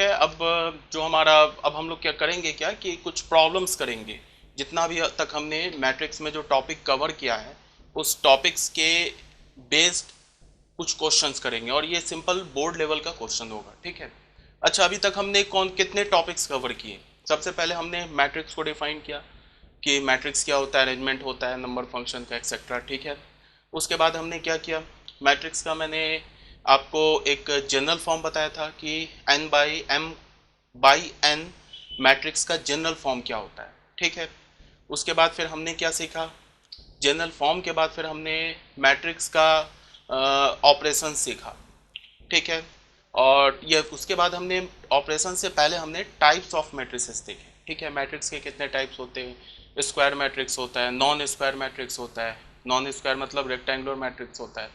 है। अब जो हमारा, अब हम लोग क्या करेंगे, क्या कि कुछ प्रॉब्लम्स करेंगे। जितना भी तक हमने मैट्रिक्स में जो टॉपिक कवर किया है उस टॉपिक्स के बेस्ड कुछ क्वेश्चंस करेंगे, और ये सिंपल बोर्ड लेवल का क्वेश्चन होगा, ठीक है। अच्छा, अभी तक हमने कौन कितने टॉपिक्स कवर किए। सबसे पहले हमने मैट्रिक्स को डिफाइन किया कि मैट्रिक्स क्या होता है, अरेंजमेंट होता है नंबर फंक्शन का, एक्सेट्रा, ठीक है। उसके बाद हमने क्या किया, मैट्रिक्स का मैंने आपको एक जनरल फॉर्म बताया था कि n by m by n matrix का जनरल फॉर्म क्या होता है, ठीक है। उसके बाद फिर हमने क्या सीखा, जनरल फॉर्म के बाद फिर हमने मैट्रिक्स का ऑपरेशन सीखा, ठीक है। और ये उसके बाद हमने ऑपरेशन से पहले हमने टाइप्स ऑफ मैट्रिसेस देखे, ठीक है। मैट्रिक्स के कितने टाइप्स होते हैं, स्क्वायर मैट्रिक्स होता है, नॉन स्क्वायर मैट्रिक्स होता है, नॉन स्क्वायर मतलब रेक्टेंगुलर मैट्रिक्स होता है,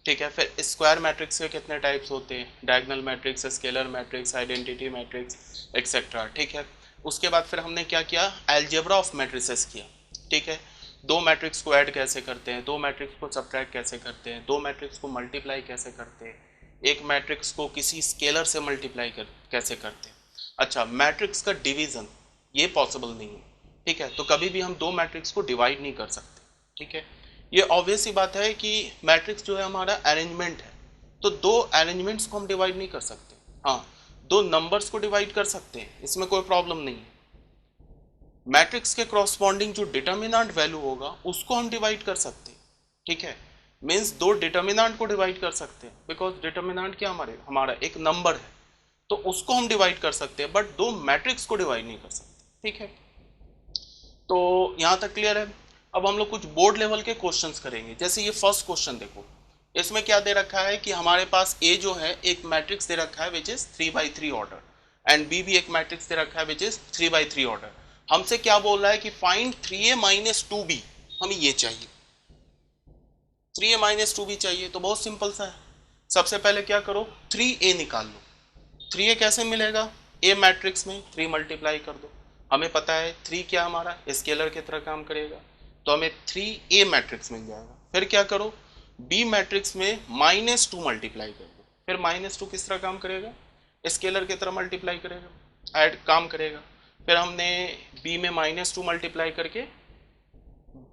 ठीक है। फिर स्क्वायर मैट्रिक्स के कितने टाइप्स होते हैं, diagonal matrix, scalar matrix, identity matrix, etcetera, ठीक है। उसके बाद फिर हमने क्या किया, अलजेब्रा ऑफ मैट्रिसेस किया, ठीक है। दो मैट्रिक्स को ऐड कैसे करते हैं, दो मैट्रिक्स को सब्ट्रैक्ट कैसे करते हैं, दो मैट्रिक्स को मल्टीप्लाई कैसे करते हैं, एक मैट्रिक्स को किसी स्केलर से मल्टीप्लाई कैसे करते हैं। अच्छा, मैट्रिक्स का डिवीजन ये पॉसिबल नहीं है, ठीक है। तो कभी भी हम दो मैट्रिक्स को डिवाइड नहीं कर सकते, ठीक है। ये ऑब्वियस सी बात है कि मैट्रिक्स जो है हमारा अरेंजमेंट है, तो दो अरेंजमेंट्स को हम डिवाइड नहीं कर सकते। हाँ, दो नंबर्स को डिवाइड कर सकते हैं, इसमें कोई प्रॉब्लम नहीं है। मैट्रिक्स के क्रॉसपॉन्डिंग जो डिटर्मिनेंट वैल्यू होगा उसको हम डिवाइड कर सकते हैं, ठीक है। मीन्स दो डिटर्मिनेंट को डिवाइड कर सकते हैं, बिकॉज डिटर्मिनेंट क्या हमारा एक नंबर है, तो उसको हम डिवाइड कर सकते हैं, बट दो मैट्रिक्स को डिवाइड नहीं कर सकते, ठीक है। तो यहाँ तक क्लियर है। अब हम लोग कुछ बोर्ड लेवल के क्वेश्चंस करेंगे। जैसे ये फर्स्ट क्वेश्चन देखो, इसमें क्या दे रखा है कि हमारे पास ए जो है एक मैट्रिक्स दे रखा है which is 3 by 3 order, and b भी एक मैट्रिक्स दे रखा है विच इज 3 by 3 ऑर्डर। हमसे क्या बोल रहा है कि फाइंड 3a माइनस 2b, हमें ये चाहिए, 3a माइनस 2b चाहिए। तो बहुत सिंपल सा है, सबसे पहले क्या करो, 3a निकाल लो। 3a कैसे मिलेगा, ए मैट्रिक्स में 3 मल्टीप्लाई कर दो, हमें पता है 3 क्या हमारा स्केलर की तरह काम करेगा, तो हमें 3a मैट्रिक्स मिल जाएगा। फिर क्या करो, बी मैट्रिक्स में -2 मल्टीप्लाई कर दो, फिर -2 किस तरह काम करेगा, स्केलर की तरह मल्टीप्लाई करेगा, ऐड काम करेगा। फिर हमने बी में -2 मल्टीप्लाई करके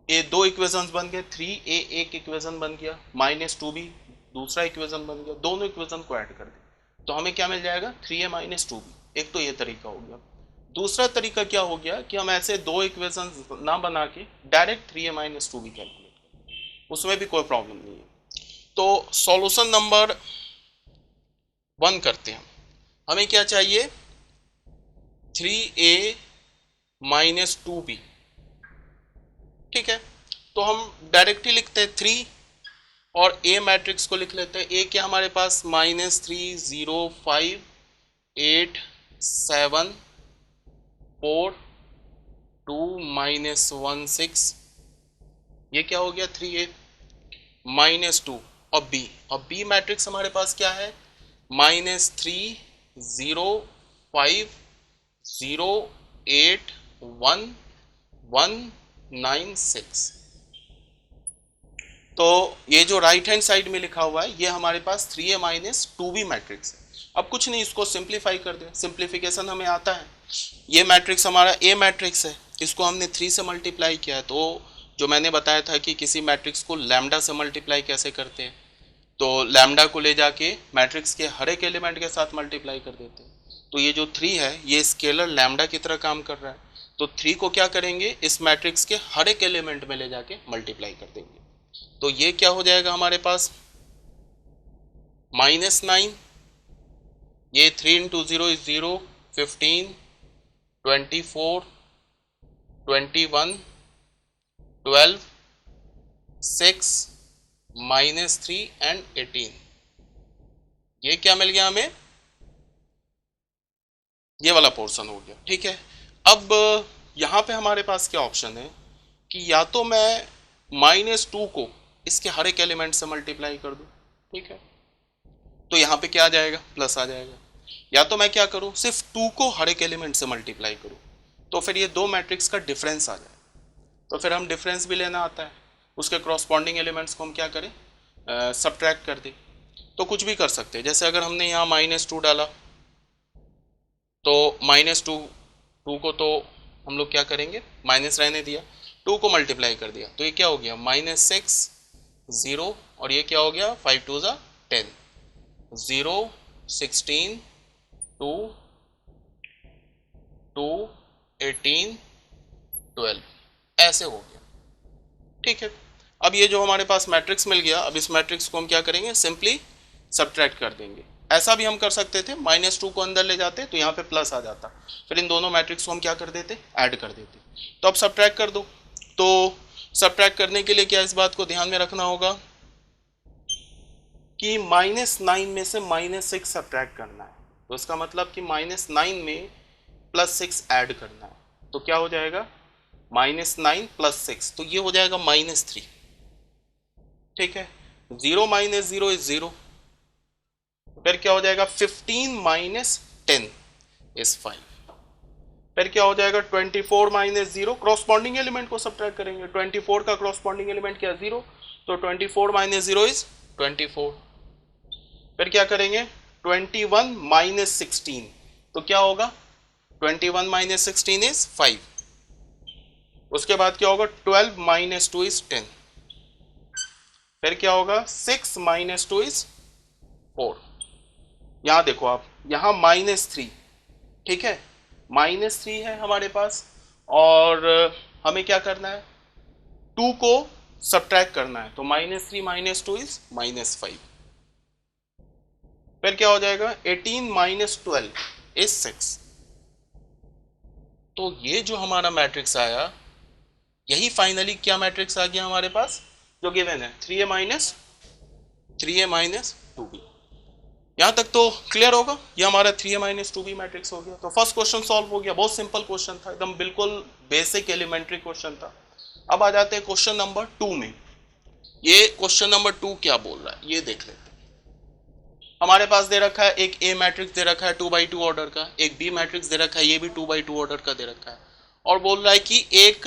ये दो इक्वेशंस बन गए, 3a एक इक्वेशन बन गया, -2b दूसरा इक्वेशन बन गया, दोनों इक्वेशन को ऐड कर दे तो हमें क्या मिल जाएगा, 3a माइनस 2b। एक तो ये तरीका हो गया। दूसरा तरीका क्या हो गया कि हम ऐसे दो इक्वेशन ना बना के direct 3a minus 2b calculate करें, उसमें भी कोई प्रॉब्लम नहीं है। तो सॉल्यूशन नंबर 1 करते हैं। हमें क्या चाहिए, 3a माइनस 2b, ठीक है। तो हम डायरेक्टली लिखते हैं 3 और ए मैट्रिक्स को लिख लेते हैं। ए क्या हमारे पास, -3 0 5 8 7 4 2 -1 6, ये क्या हो गया, 3a -2। और बी मैट्रिक्स हमारे पास क्या है, -3 0 5 0 8 1 1 9 6। तो ये जो राइट हैंड साइड में लिखा हुआ है ये हमारे पास 3a माइनस 2b मैट्रिक्स है। अब कुछ नहीं, इसको सिंप्लीफाई कर दें, सिंप्लीफिकेशन हमें आता है। ये मैट्रिक्स हमारा ए मैट्रिक्स है, इसको हमने 3 से मल्टीप्लाई किया है। तो जो मैंने बताया था कि किसी मैट्रिक्स को लैम्डा से मल्टीप्लाई कैसे करते हैं, तो लैम्डा को ले जाके मैट्रिक्स के हर एक एलिमेंट के साथ मल्टीप्लाई कर देते हैं। तो ये जो 3 है ये स्केलर लैम्डा की तरह काम कर रहा है, तो 3 को क्या करेंगे, इस मैट्रिक्स के हर एक एलिमेंट में ले जाके मल्टीप्लाई कर देंगे। तो ये क्या हो जाएगा हमारे पास, -9, ये 3 इंटू 0 इज 0, 15 24 21 12 6 -3 एंड 18। ये क्या मिल गया हमें, ये वाला पोर्शन हो गया, ठीक है। अब यहाँ पे हमारे पास क्या ऑप्शन है कि या तो मैं -2 को इसके हर एक एलिमेंट से मल्टीप्लाई कर दूं, ठीक है, तो यहाँ पे क्या आ जाएगा, प्लस आ जाएगा। या तो मैं क्या करूँ, सिर्फ 2 को हर एक एलिमेंट से मल्टीप्लाई करूँ, तो फिर ये दो मैट्रिक्स का डिफरेंस आ जाए। तो फिर हम डिफरेंस भी लेना आता है, उसके क्रॉसपॉन्डिंग एलिमेंट्स को हम क्या करें, सब्ट्रैक्ट कर दें। तो कुछ भी कर सकते हैं, जैसे अगर हमने यहाँ -2 डाला तो -2, 2 को तो हम लोग क्या करेंगे, माइनस रहने दिया, 2 को मल्टीप्लाई कर दिया, तो ये क्या हो गया -6 0, और ये क्या हो गया 5 2 ज़ा 10, 0 16 2 2 18 12, ऐसे हो गया। ठीक है, अब ये जो हमारे पास मैट्रिक्स मिल गया, अब इस मैट्रिक्स को हम क्या करेंगे, सिंपली सब्ट्रैक्ट कर देंगे। ऐसा भी हम कर सकते थे, -2 को अंदर ले जाते तो यहाँ पे प्लस आ जाता, फिर इन दोनों मैट्रिक्स को हम क्या कर देते, ऐड कर देते। तो अब सब्ट्रैक्ट कर दो। तो सब्ट्रैक्ट करने के लिए क्या इस बात को ध्यान में रखना होगा कि -9 में से -6 सब्ट्रैक्ट करना है, तो इसका मतलब कि -9 में +6 ऐड करना है, तो क्या हो जाएगा -9 + 6, तो ये हो जाएगा -3। ठीक है, 0 - 0 इज 0, फिर क्या हो जाएगा 15 - 10 इज 5, फिर क्या हो जाएगा 24 - 0, क्रॉसपॉन्डिंग एलिमेंट को सब्ट्रैक्ट करेंगे, 24 का क्रॉसपॉन्डिंग एलिमेंट क्या 0, तो 24 - 0 इज 24, फिर क्या करेंगे 21 - 16, तो क्या होगा 21 - 16 इज 5, उसके बाद क्या होगा 12 - 2 इज 10, फिर क्या होगा 6 - 2 इज 4। यहां देखो आप, यहां -3, ठीक है, -3 है हमारे पास, और हमें क्या करना है 2 को सब्ट्रैक्ट करना है, तो -3 - 2 इज -5, फिर क्या हो जाएगा 18 - 12 इज 6। तो ये जो हमारा मैट्रिक्स आया, यही फाइनली क्या मैट्रिक्स आ गया हमारे पास, जो गिवन है 3a - 2b। यहां तक तो क्लियर होगा, ये हमारा 3a - 2b मैट्रिक्स हो गया। तो फर्स्ट क्वेश्चन सॉल्व हो गया, बहुत सिंपल क्वेश्चन था, एकदम बिल्कुल बेसिक एलिमेंट्री क्वेश्चन था। अब आ जाते हैं क्वेश्चन नंबर 2 में। ये क्वेश्चन नंबर 2 क्या बोल रहा है ये देख लेते हैं। हमारे पास दे रखा है एक ए मैट्रिक्स दे रखा है 2x2 ऑर्डर का, एक बी मैट्रिक्स दे रखा है, ये भी 2x2 ऑर्डर का दे रखा है, और बोल रहा है कि एक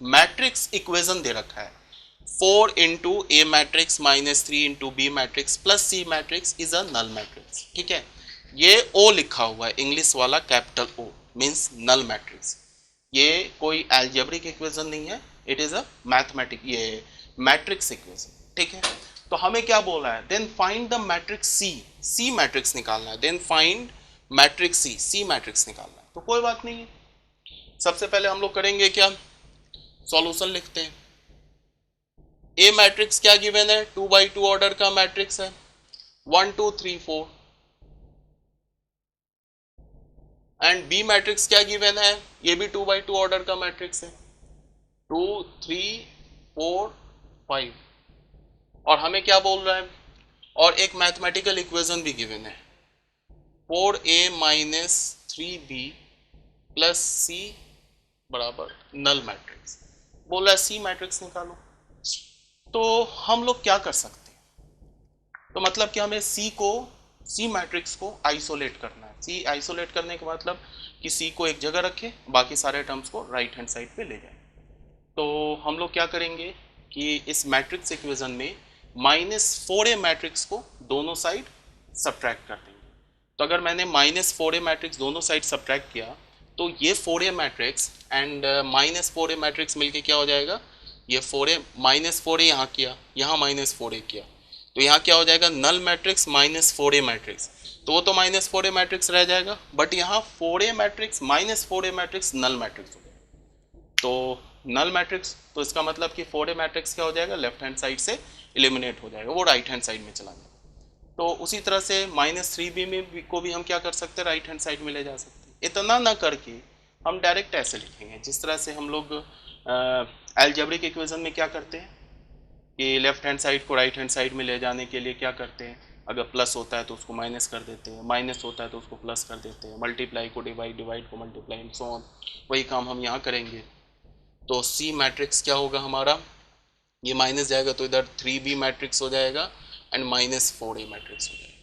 मैट्रिक्स इक्वेशन दे रखा है 4 into a matrix -3 into b matrix plus c matrix is a null matrix. ठीक है, ये ओ लिखा हुआ है इंग्लिश वाला, capital O means null matrix. ये कोई एल्जेब्रिक इक्वेशन नहीं है, इट इज अ मैथमेटिक, ये मैट्रिक्स इक्वेशन। ठीक है, तो हमें क्या बोला है, then find the matrix c, c matrix निकालना है, then find matrix c, c matrix निकालना है। तो कोई बात नहीं है, सबसे पहले हम लोग करेंगे क्या, सॉल्यूशन लिखते हैं। ए मैट्रिक्स क्या गिवन है, 2x2 ऑर्डर का मैट्रिक्स है, 1 2 3 4, एंड बी मैट्रिक्स क्या गिवन है, ये भी 2x2 ऑर्डर का मैट्रिक्स है, 2 3 4 5, और हमें क्या बोल रहा है, और एक मैथमेटिकल इक्वेशन भी गिवन है 4a - 3b प्लस सी बराबर नल मैट्रिक्स, बोल रहा है सी मैट्रिक्स निकालो। तो हम लोग क्या कर सकते हैं, तो मतलब कि हमें सी मैट्रिक्स को आइसोलेट करना है। सी आइसोलेट करने का मतलब कि सी को एक जगह रखें, बाकी सारे टर्म्स को राइट हैंड साइड पे ले जाएं। तो हम लोग क्या करेंगे कि इस मैट्रिक्स इक्वेशन में -4a मैट्रिक्स को दोनों साइड सब्ट्रैक्ट कर देंगे। तो अगर मैंने -4a मैट्रिक्स दोनों साइड सब्ट्रैक्ट किया, तो ये 4a matrix and -4a matrix मिलके क्या हो जाएगा, ये 4a -4a यहाँ किया, यहाँ -4a किया, तो यहाँ क्या हो जाएगा नल मैट्रिक्स -4a मैट्रिक्स, तो वो तो -4a मैट्रिक्स रह जाएगा, बट यहाँ 4a matrix -4a matrix null matrix हो जाएगा। तो नल मैट्रिक्स, तो इसका मतलब कि 4a मैट्रिक्स क्या हो जाएगा, लेफ्ट हैंड साइड से एलिमिनेट हो जाएगा, वो राइट हैंड साइड में चला जाएगा। तो उसी तरह से -3b में भी को भी हम क्या कर सकते हैं, राइट हैंड साइड में ले जा सकते हैं। इतना ना करके हम डायरेक्ट ऐसे लिखेंगे, जिस तरह से हम लोग एल्जेब्रिक इक्वेशन में क्या करते हैं कि लेफ्ट हैंड साइड को राइट हैंड साइड में ले जाने के लिए क्या करते हैं, अगर प्लस होता है तो उसको माइनस कर देते हैं, माइनस होता है तो उसको प्लस कर देते हैं, मल्टीप्लाई को डिवाइड, डिवाइड को मल्टीप्लाई एंड सो ऑन, वही काम हम यहाँ करेंगे। तो सी मैट्रिक्स क्या होगा हमारा, ये माइनस जाएगा तो इधर 3b मैट्रिक्स हो जाएगा एंड -4a मैट्रिक्स हो जाएगा।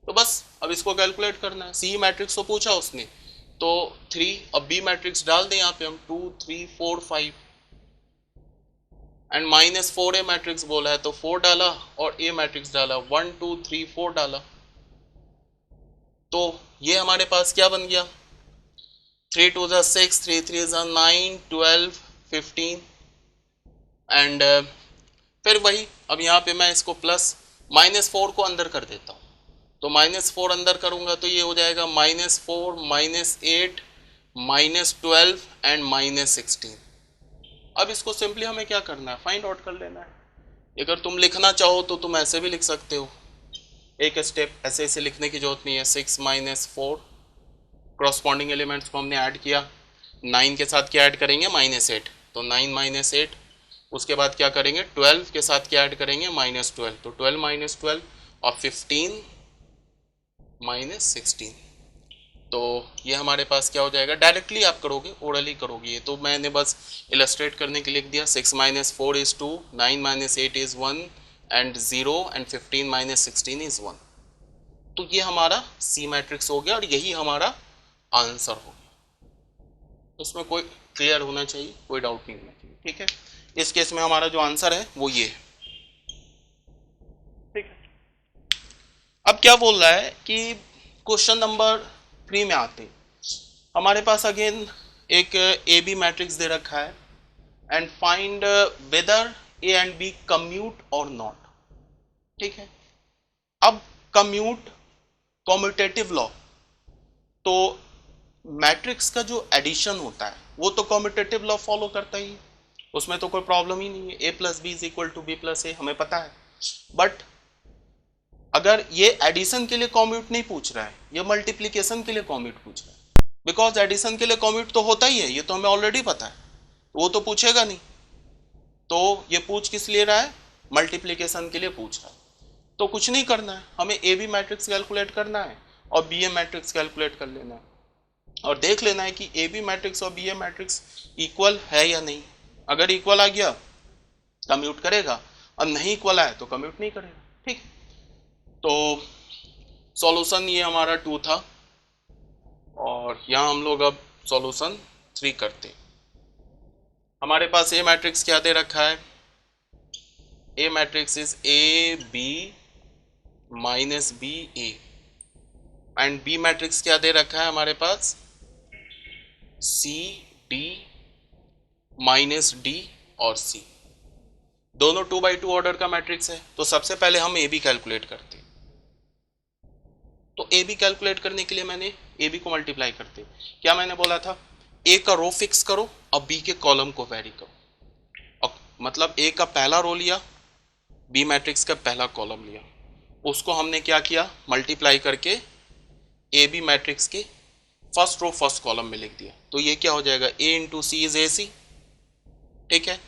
तो बस अब इसको कैलकुलेट करना है, सी मैट्रिक्स को पूछा उसने तो 3, अब बी मैट्रिक्स डाल दें यहाँ पे हम 2 3 4 5, एंड -4a मैट्रिक्स बोला है तो 4 डाला, और a मैट्रिक्स डाला 1 2 3 4 डाला। तो ये हमारे पास क्या बन गया, 3 2 6, 3 3 9, 12, 15 एंड फिर वही, अब यहाँ पे मैं इसको प्लस -4 को अंदर कर देता हूँ, तो -4 अंदर करूँगा तो ये हो जाएगा -4, -8, -12 एंड -16। अब इसको सिंपली हमें क्या करना है, फाइंड आउट कर लेना है। अगर तुम लिखना चाहो तो तुम ऐसे भी लिख सकते हो, एक स्टेप ऐसे ऐसे लिखने की जरूरत नहीं है। 6 -4 क्रॉसपॉन्डिंग एलिमेंट्स को हमने ऐड किया, 9 के साथ क्या ऐड करेंगे, -8, तो 9 -8, उसके बाद क्या करेंगे, 12 के साथ क्या ऐड करेंगे, -12, तो 12 -12 और 15 -16, तो ये हमारे पास क्या हो जाएगा, डायरेक्टली आप करोगे, ओरली करोगे, ये तो मैंने बस इलस्ट्रेट करने के लिए लिख दिया। 6 -4 is 2, 9 -8 is 1 and 0 and 15 -16 is 1। तो ये हमारा सी मैट्रिक्स हो गया और यही हमारा आंसर हो गया। उसमें कोई क्लियर होना चाहिए, कोई डाउट नहीं होना चाहिए, ठीक है। इस केस में हमारा जो आंसर है वो ये है, ठीक है। अब क्या बोल रहा है कि क्वेश्चन नंबर 3 में आते, हमारे पास अगेन एक ए बी मैट्रिक्स दे रखा है and find whether a and B commute और नॉट, ठीक है। अब कम्यूट, कम्यूटेटिव लॉ, तो मैट्रिक्स का जो एडिशन होता है वो तो कम्यूटेटिव लॉ फॉलो करता ही है, उसमें तो कोई प्रॉब्लम ही नहीं है। A plus B is equal to B plus A हमें पता है, बट अगर ये एडिशन के लिए कॉम्यूट नहीं पूछ रहा है, ये मल्टीप्लीकेशन के लिए कॉम्यूट पूछ रहा है, बिकॉज एडिशन के लिए कॉम्यूट तो होता ही है, ये तो हमें ऑलरेडी पता है, वो तो पूछेगा नहीं। तो ये पूछ किस लिए रहा है, मल्टीप्लीकेशन के लिए पूछ रहा है। तो कुछ नहीं करना है, हमें ए बी मैट्रिक्स कैलकुलेट करना है और बी ए मैट्रिक्स कैलकुलेट कर लेना है और देख लेना है कि ए बी मैट्रिक्स और बी ए मैट्रिक्स इक्वल है या नहीं। अगर इक्वल आ गया कम्यूट करेगा, और नहीं इक्वल आया तो कम्यूट नहीं करेगा, ठीक। तो सॉल्यूशन ये हमारा 2 था और यहाँ हम लोग अब सॉल्यूशन 3 करते हैं। हमारे पास ए मैट्रिक्स क्या दे रखा है, A matrix is A B minus B A and B matrix क्या दे रखा है हमारे पास, सी डी माइनस डी और सी, दोनों 2x2 ऑर्डर का मैट्रिक्स है। तो सबसे पहले हम ए बी कैलकुलेट करते हैं, तो ए बी कैलकुलेट करने के लिए मैंने ए बी को मल्टीप्लाई करते, क्या मैंने बोला था, ए का रो फिक्स करो और बी के कॉलम को वेरी करो, और मतलब ए का पहला रो लिया, बी मैट्रिक्स का पहला कॉलम लिया, उसको हमने क्या किया, मल्टीप्लाई करके ए बी मैट्रिक्स के फर्स्ट रो फर्स्ट कॉलम में लिख दिया। तो ये क्या हो जाएगा, ए इंटू सी इज ए सी, ठीक है,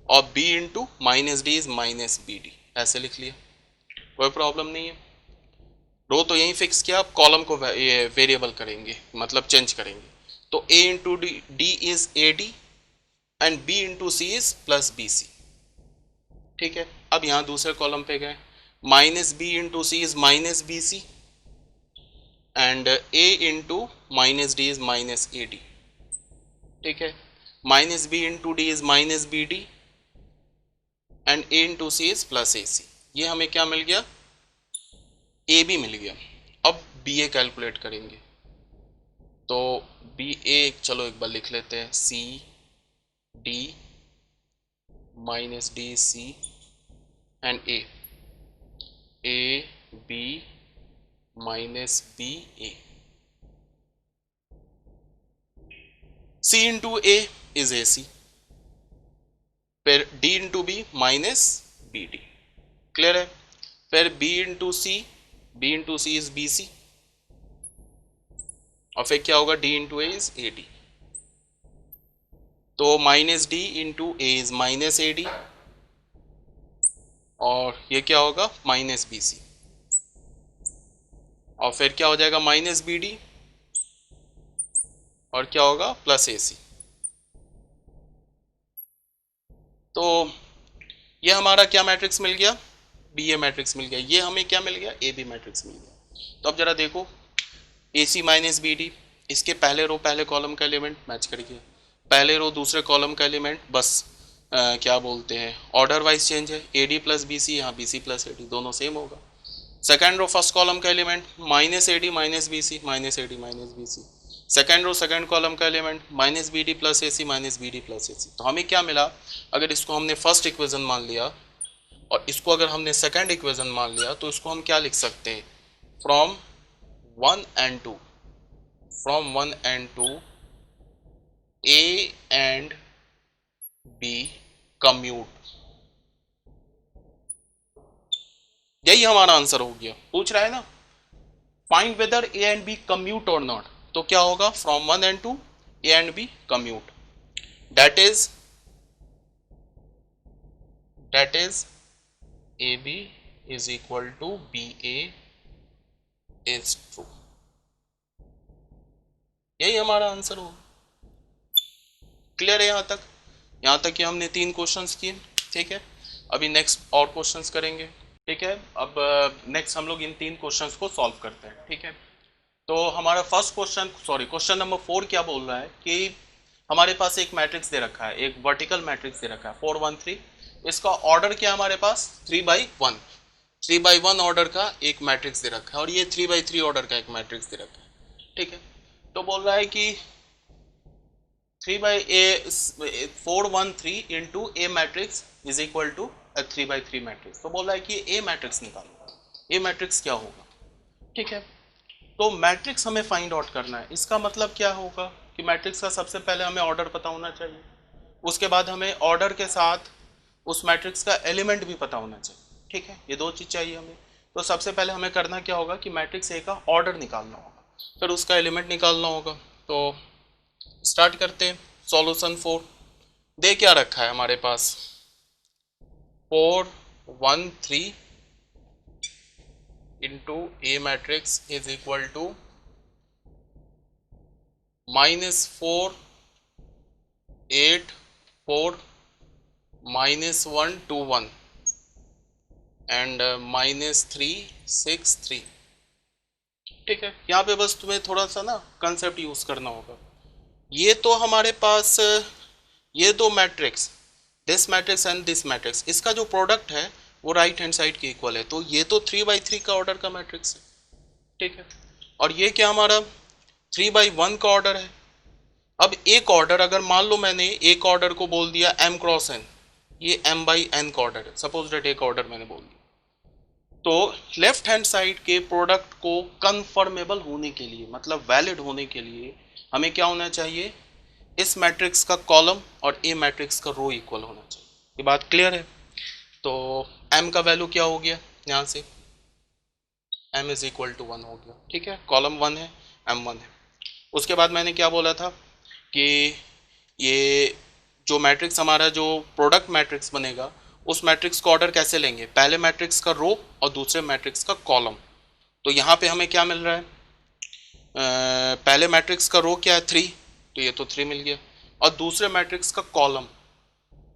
और b into minus D is minus B d, ऐसे लिख लिया, कोई प्रॉब्लम नहीं है। रो तो यही फिक्स किया, अब कॉलम को वेरिएबल करेंगे, मतलब चेंज करेंगे। तो A into D is A D and B into C is plus B C, ठीक है। अब यहाँ दूसरे कॉलम पे गए, minus B into C is minus B C and A into minus D is minus A D, ठीक है। Minus B into D is minus B D and A into C is plus A C, ये हमें क्या मिल गया, A B मिल गया। अब B ए calculate करेंगे, तो बी ए चलो एक बार लिख लेते हैं, C D minus D C and A B minus B A, C into A is A C, फिर D into B minus B D, clear है। फिर B into C is B C और फिर क्या होगा, D into A is A D, तो minus D into A is minus A D और ये क्या होगा, माइनस बी सी, और फिर क्या हो जाएगा, माइनस बी डी और क्या होगा, प्लस ए सी। तो ये हमारा क्या मैट्रिक्स मिल गया, बी ए मैट्रिक्स मिल गया। ये हमें क्या मिल गया, ए बी मैट्रिक्स मिल गया। तो अब जरा देखो, ए सी माइनस बी डी, इसके पहले रो पहले कॉलम का एलिमेंट मैच कर गया, पहले रो दूसरे कॉलम का एलिमेंट, बस क्या बोलते हैं, ऑर्डर वाइज चेंज है, A D plus B C, यहाँ B C plus A D, दोनों सेम होगा। सेकेंड रो फर्स्ट कॉलम का element minus A D minus B C minus A D minus B C. Second row second column का element minus B D plus A C minus B D plus A C. तो हमें क्या मिला, अगर इसको हमने first equation मान लिया और इसको अगर हमने सेकेंड इक्वेशन मान लिया तो इसको हम क्या लिख सकते हैं, from 1 and 2, from 1 and 2 A and B कम्यूट। यही हमारा आंसर हो गया। पूछ रहा है ना find whether a and B commute और नॉट, तो क्या होगा, from 1 and 2 a and B commute, that is A B is equal to B A is true. यही हमारा आंसर होगा। क्लियर है यहाँ तक? यहाँ तक कि हमने 3 क्वेश्चंस किए, ठीक है। अभी नेक्स्ट और क्वेश्चंस करेंगे, ठीक है। अब नेक्स्ट हम लोग इन 3 क्वेश्चंस को सॉल्व करते हैं, ठीक है। तो हमारा first question, sorry question number 4 क्या बोल रहा है कि हमारे पास एक मैट्रिक्स दे रखा है, एक वर्टिकल मैट्रिक्स दे रखा है 4 1 3। इसका ऑर्डर क्या हमारे पास 3/1, 3/1 ऑर्डर का एक मैट्रिक्स दे रखा है और ये 3/3 ऑर्डर का एक मैट्रिक्स दे रखा है, ठीक है। तो बोल रहा है कि 4 1 3 into a matrix is equal to 3/3 matrix. तो बोल रहा है कि ए मैट्रिक्स निकालो, ए मैट्रिक्स क्या होगा, ठीक है। तो मैट्रिक्स हमें फाइंड आउट करना है। इसका मतलब क्या होगा कि मैट्रिक्स का सबसे पहले हमें ऑर्डर पता होना चाहिए, उसके बाद हमें ऑर्डर के साथ उस मैट्रिक्स का एलिमेंट भी पता होना चाहिए, ठीक है। ये 2 चीज़ चाहिए हमें। तो सबसे पहले हमें करना क्या होगा कि मैट्रिक्स ए का ऑर्डर निकालना होगा, फिर उसका एलिमेंट निकालना होगा। तो स्टार्ट करते हैं। सॉल्यूशन 4 दे क्या रखा है हमारे पास, 4 1 3 into a matrix is equal to -4 8 4 -1 2 1 and -3 6 3, ठीक है। यहाँ पे बस तुम्हें थोड़ा सा ना कंसेप्ट यूज करना होगा। ये तो हमारे पास ये 2 matrix, this matrix and this matrix, इसका जो प्रोडक्ट है वो राइट हैंड साइड के इक्वल है। तो ये तो 3/3 का ऑर्डर का मैट्रिक्स है, ठीक है। और ये क्या हमारा 3/1 का ऑर्डर है। अब एक ऑर्डर, अगर मान लो मैंने एक ऑर्डर को बोल दिया m क्रॉस n, ये m/n का ऑर्डर है, सपोज दैट एक ऑर्डर मैंने बोल दिया, तो लेफ्ट हैंड साइड के प्रोडक्ट को कन्फर्मेबल होने के लिए, मतलब वैलिड होने के लिए हमें क्या होना चाहिए, इस मैट्रिक्स का कॉलम और ए मैट्रिक्स का रो इक्वल होना चाहिए। ये बात क्लियर है? तो m का वैल्यू क्या हो गया, यहाँ से m इज इक्वल टू 1 हो गया, ठीक है। कॉलम 1 है, m 1 है। उसके बाद मैंने क्या बोला था कि ये जो मैट्रिक्स हमारा जो प्रोडक्ट मैट्रिक्स बनेगा, उस मैट्रिक्स का ऑर्डर कैसे लेंगे, पहले मैट्रिक्स का रो और दूसरे मैट्रिक्स का कॉलम। तो यहाँ पे हमें क्या मिल रहा है, पहले मैट्रिक्स का रो क्या है 3, तो ये तो 3 मिल गया, और दूसरे मैट्रिक्स का कॉलम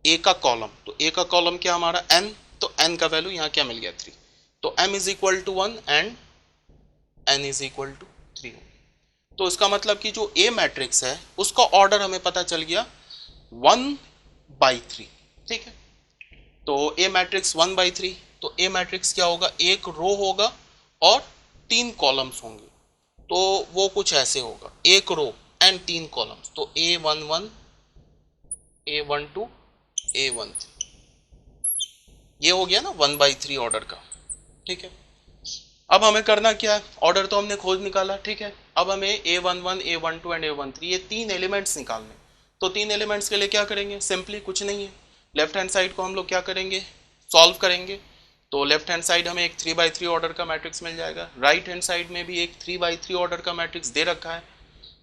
ए का कॉलम, तो ए का कॉलम क्या हमारा n, तो n का वैल्यू यहाँ क्या मिल गया 3, तो m is equal to 1 and n is equal to 3। तो इसका मतलब कि जो ए मैट्रिक्स है उसका ऑर्डर हमें पता चल गया 1/3, ठीक है। तो ए मैट्रिक्स 1/3, तो ए मैट्रिक्स क्या होगा, एक रो होगा और 3 कॉलम्स होंगे। तो वो कुछ ऐसे होगा, एक रो एंड 3 कॉलम्स, तो A11 A12 A13, ये हो गया ना 1/3 ऑर्डर का, ठीक है। अब हमें करना क्या है, ऑर्डर तो हमने खोज निकाला, ठीक है। अब हमें A11 A12 एंड A13 ये 3 एलिमेंट्स निकालने। तो 3 एलिमेंट्स के लिए क्या करेंगे, सिंपली कुछ नहीं है, लेफ्ट हैंड साइड को हम लोग क्या करेंगे, सॉल्व करेंगे। तो लेफ्ट हैंड साइड हमें एक 3/3 ऑर्डर का मैट्रिक्स मिल जाएगा, राइट हैंड साइड में भी एक 3/3 ऑर्डर का मैट्रिक्स दे रखा है।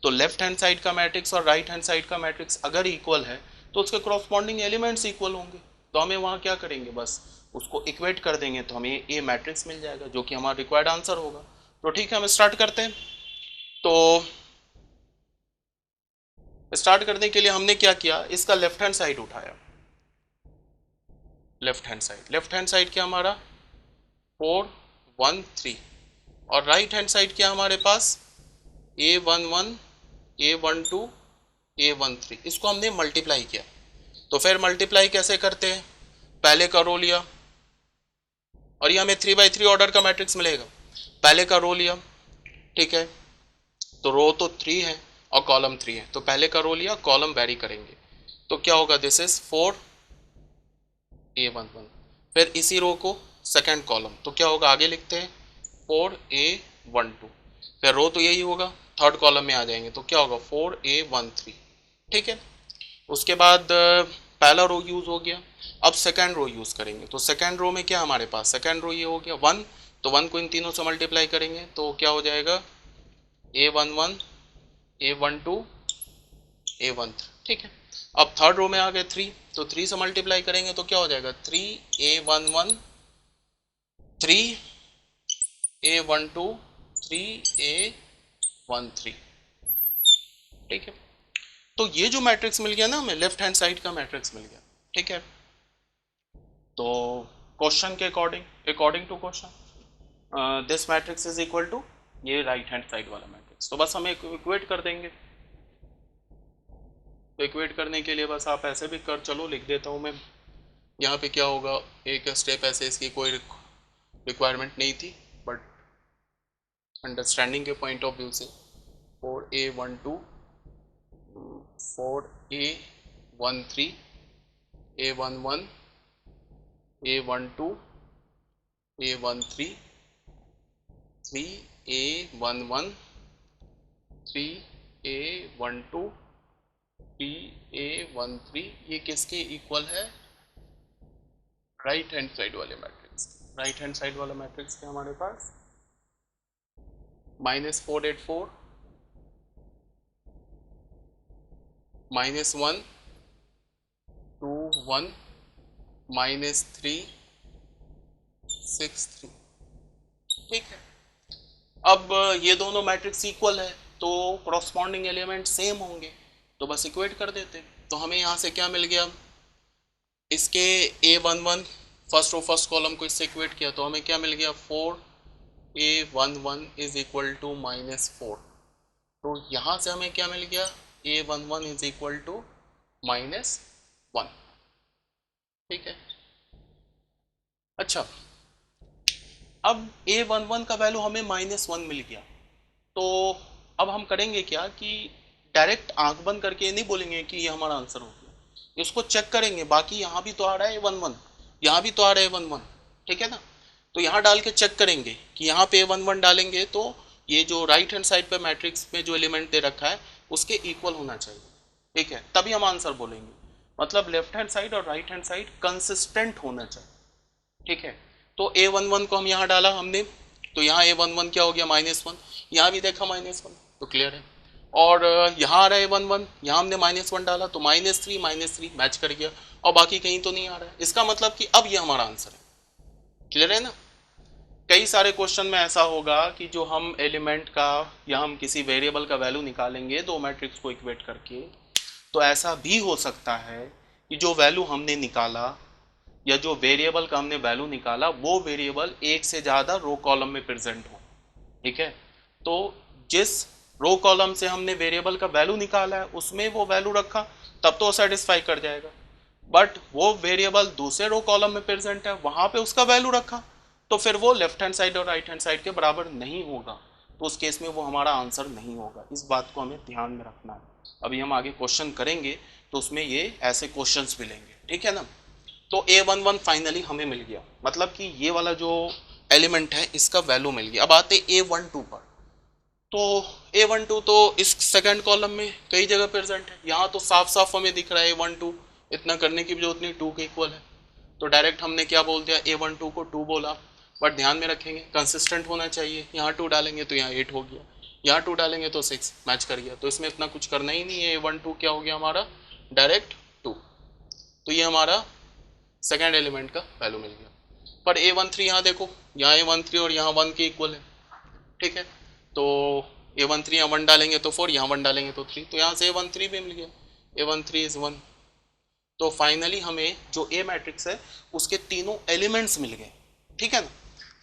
तो लेफ्ट हैंड साइड का मैट्रिक्स और राइट हैंड साइड का मैट्रिक्स अगर इक्वल है तो उसके क्रॉसपॉन्डिंग एलिमेंट्स इक्वल होंगे। तो हमें वहाँ क्या करेंगे, बस उसको इक्वेट कर देंगे तो हमें ए मैट्रिक्स मिल जाएगा, जो कि हमारा रिक्वायर्ड आंसर होगा। तो ठीक है, हम स्टार्ट करते हैं। तो स्टार्ट करने के लिए हमने क्या किया, इसका लेफ्ट हैंड साइड उठाया, लेफ्ट हैंड साइड क्या हमारा 4 1 3, और राइट हैंड साइड क्या हमारे पास A11 A12 A13, इसको हमने मल्टीप्लाई किया। तो फिर मल्टीप्लाई कैसे करते हैं, पहले का रो लिया और ये हमें 3 by 3 ऑर्डर का मैट्रिक्स मिलेगा। पहले का रो लिया, ठीक है, तो रो तो 3 है और कॉलम 3 है, तो पहले का रो लिया, कॉलम वेरी करेंगे, तो क्या होगा, दिस इज 4a11। फिर इसी रो को सेकंड कॉलम, तो क्या होगा, आगे लिखते हैं 4a12। फिर रो तो यही होगा, थर्ड कॉलम में आ जाएंगे, तो क्या होगा 4a13, ठीक है। उसके बाद पहला रो यूज हो गया, अब सेकंड रो यूज करेंगे, तो सेकंड रो में क्या हमारे पास, सेकंड रो ये हो गया 1, तो 1 को इन तीनों से मल्टीप्लाई करेंगे, तो क्या हो जाएगा a11 a12 a13, ठीक है। अब थर्ड रो में आ गए 3, तो 3 से मल्टीप्लाई करेंगे, तो क्या हो जाएगा 3a11 3a12 3a13, ठीक है। तो ये जो मैट्रिक्स मिल गया ना हमें, लेफ्ट हैंड साइड का मैट्रिक्स मिल गया, ठीक है। तो क्वेश्चन के according to question this matrix is equal to ये राइट हैंड साइड वाला मैट्रिक्स, तो बस हम इक्वेट कर देंगे। तो इक्वेट करने के लिए बस आप ऐसे भी कर चलो, लिख देता हूँ मैं। यहाँ पे क्या होगा, एक स्टेप ऐसे, इसकी कोई रिक्वायरमेंट नहीं थी, बट अंडरस्टैंडिंग के पॉइंट ऑफ व्यू से 4a12 4a13 a11 a12 a13 3a11 3a12 3a13, ये किसके इक्वल है, राइट हैंड साइड वाले मैट्रिक्स। राइट हैंड साइड वाला मैट्रिक्स क्या हमारे पास, -484 -1 2 1 -3 6 3, ठीक है। अब ये दोनों मैट्रिक्स इक्वल है, तो कॉरस्पॉन्डिंग एलिमेंट सेम होंगे, तो बस इक्वेट कर देते हैं। तो हमें यहाँ से क्या मिल गया, इसके a11 first row first column को इससे इक्वेट किया, तो हमें क्या मिल गया 4a11 इज इक्वल टू -4, तो यहाँ से हमें क्या मिल गया a11 इज इक्वल टू -1, ठीक है। अच्छा, अब a11 का वैल्यू हमें -1 मिल गया, तो अब हम करेंगे क्या कि डायरेक्ट आंख बंद करके नहीं बोलेंगे कि ये हमारा आंसर हो गया, इसको चेक करेंगे, बाकी यहाँ भी तो आ रहा है a11, यहाँ भी तो आ रहा है a11, ठीक है ना। तो यहाँ डाल के चेक करेंगे कि यहाँ पे a11 डालेंगे तो ये जो राइट हैंड साइड पे मैट्रिक्स में जो एलिमेंट दे रखा है उसके इक्वल होना चाहिए, ठीक है, तभी हम आंसर बोलेंगे। मतलब लेफ्ट हैंड साइड और राइट हैंड साइड कंसिस्टेंट होना चाहिए, ठीक है। तो a11 को हम यहाँ डाला हमने, तो यहाँ a11 क्या हो गया -1, यहाँ भी देखा -1, तो क्लियर है। और यहाँ आ रहा है a11, यहाँ हमने -1 डाला, तो -3 मैच कर गया, और बाकी कहीं तो नहीं आ रहा है, इसका मतलब कि अब ये हमारा आंसर है, क्लियर है ना। कई सारे क्वेश्चन में ऐसा होगा कि जो हम एलिमेंट का या हम किसी वेरिएबल का वैल्यू निकालेंगे दो मैट्रिक्स को इक्वेट करके, तो ऐसा भी हो सकता है कि जो वैल्यू हमने निकाला या जो वेरिएबल का हमने वैल्यू निकाला वो वेरिएबल एक से ज़्यादा रो कॉलम में प्रेजेंट हो, ठीक है। तो जिस रो कॉलम से हमने वेरिएबल का वैल्यू निकाला है उसमें वो वैल्यू रखा, तब तो सेटिस्फाई कर जाएगा। बट वो वेरिएबल दूसरे रो कॉलम में प्रेजेंट है, वहां पे उसका वैल्यू रखा, तो फिर वो लेफ्ट हैंड साइड और राइट हैंड साइड के बराबर नहीं होगा, तो उस केस में वो हमारा आंसर नहीं होगा। इस बात को हमें ध्यान में रखना है। अभी हम आगे क्वेश्चन करेंगे तो उसमें ये ऐसे क्वेश्चंस मिलेंगे, ठीक है ना। तो a11 फाइनली हमें मिल गया, मतलब कि ये वाला जो एलिमेंट है इसका वैल्यू मिल गया। अब आते a12 पर, तो a12 तो इस सेकंड कॉलम में कई जगह प्रेजेंट है, यहाँ तो साफ साफ हमें दिख रहा है a12, इतना करने की जरूरत नहीं, 2 के इक्वल है, तो डायरेक्ट हमने क्या बोल दिया a12 को 2 बोला। बट ध्यान में रखेंगे कंसिस्टेंट होना चाहिए, यहाँ 2 डालेंगे तो यहाँ 8 हो गया, यहाँ 2 डालेंगे तो 6 मैच कर गया, तो इसमें इतना कुछ करना ही नहीं है, a12 क्या हो गया हमारा डायरेक्ट 2, तो ये हमारा सेकेंड एलिमेंट का वैल्यू मिल गया। पर a13 यहाँ देखो, यहाँ a13 और यहाँ 1 के इक्वल है, ठीक है, तो a13 यहाँ 1 डालेंगे तो 4, यहाँ 1 डालेंगे तो 3, तो यहाँ से a13 भी मिल गया, a13 इज 1। तो फाइनली हमें जो ए मैट्रिक्स है उसके तीनों एलिमेंट्स मिल गए, ठीक है ना।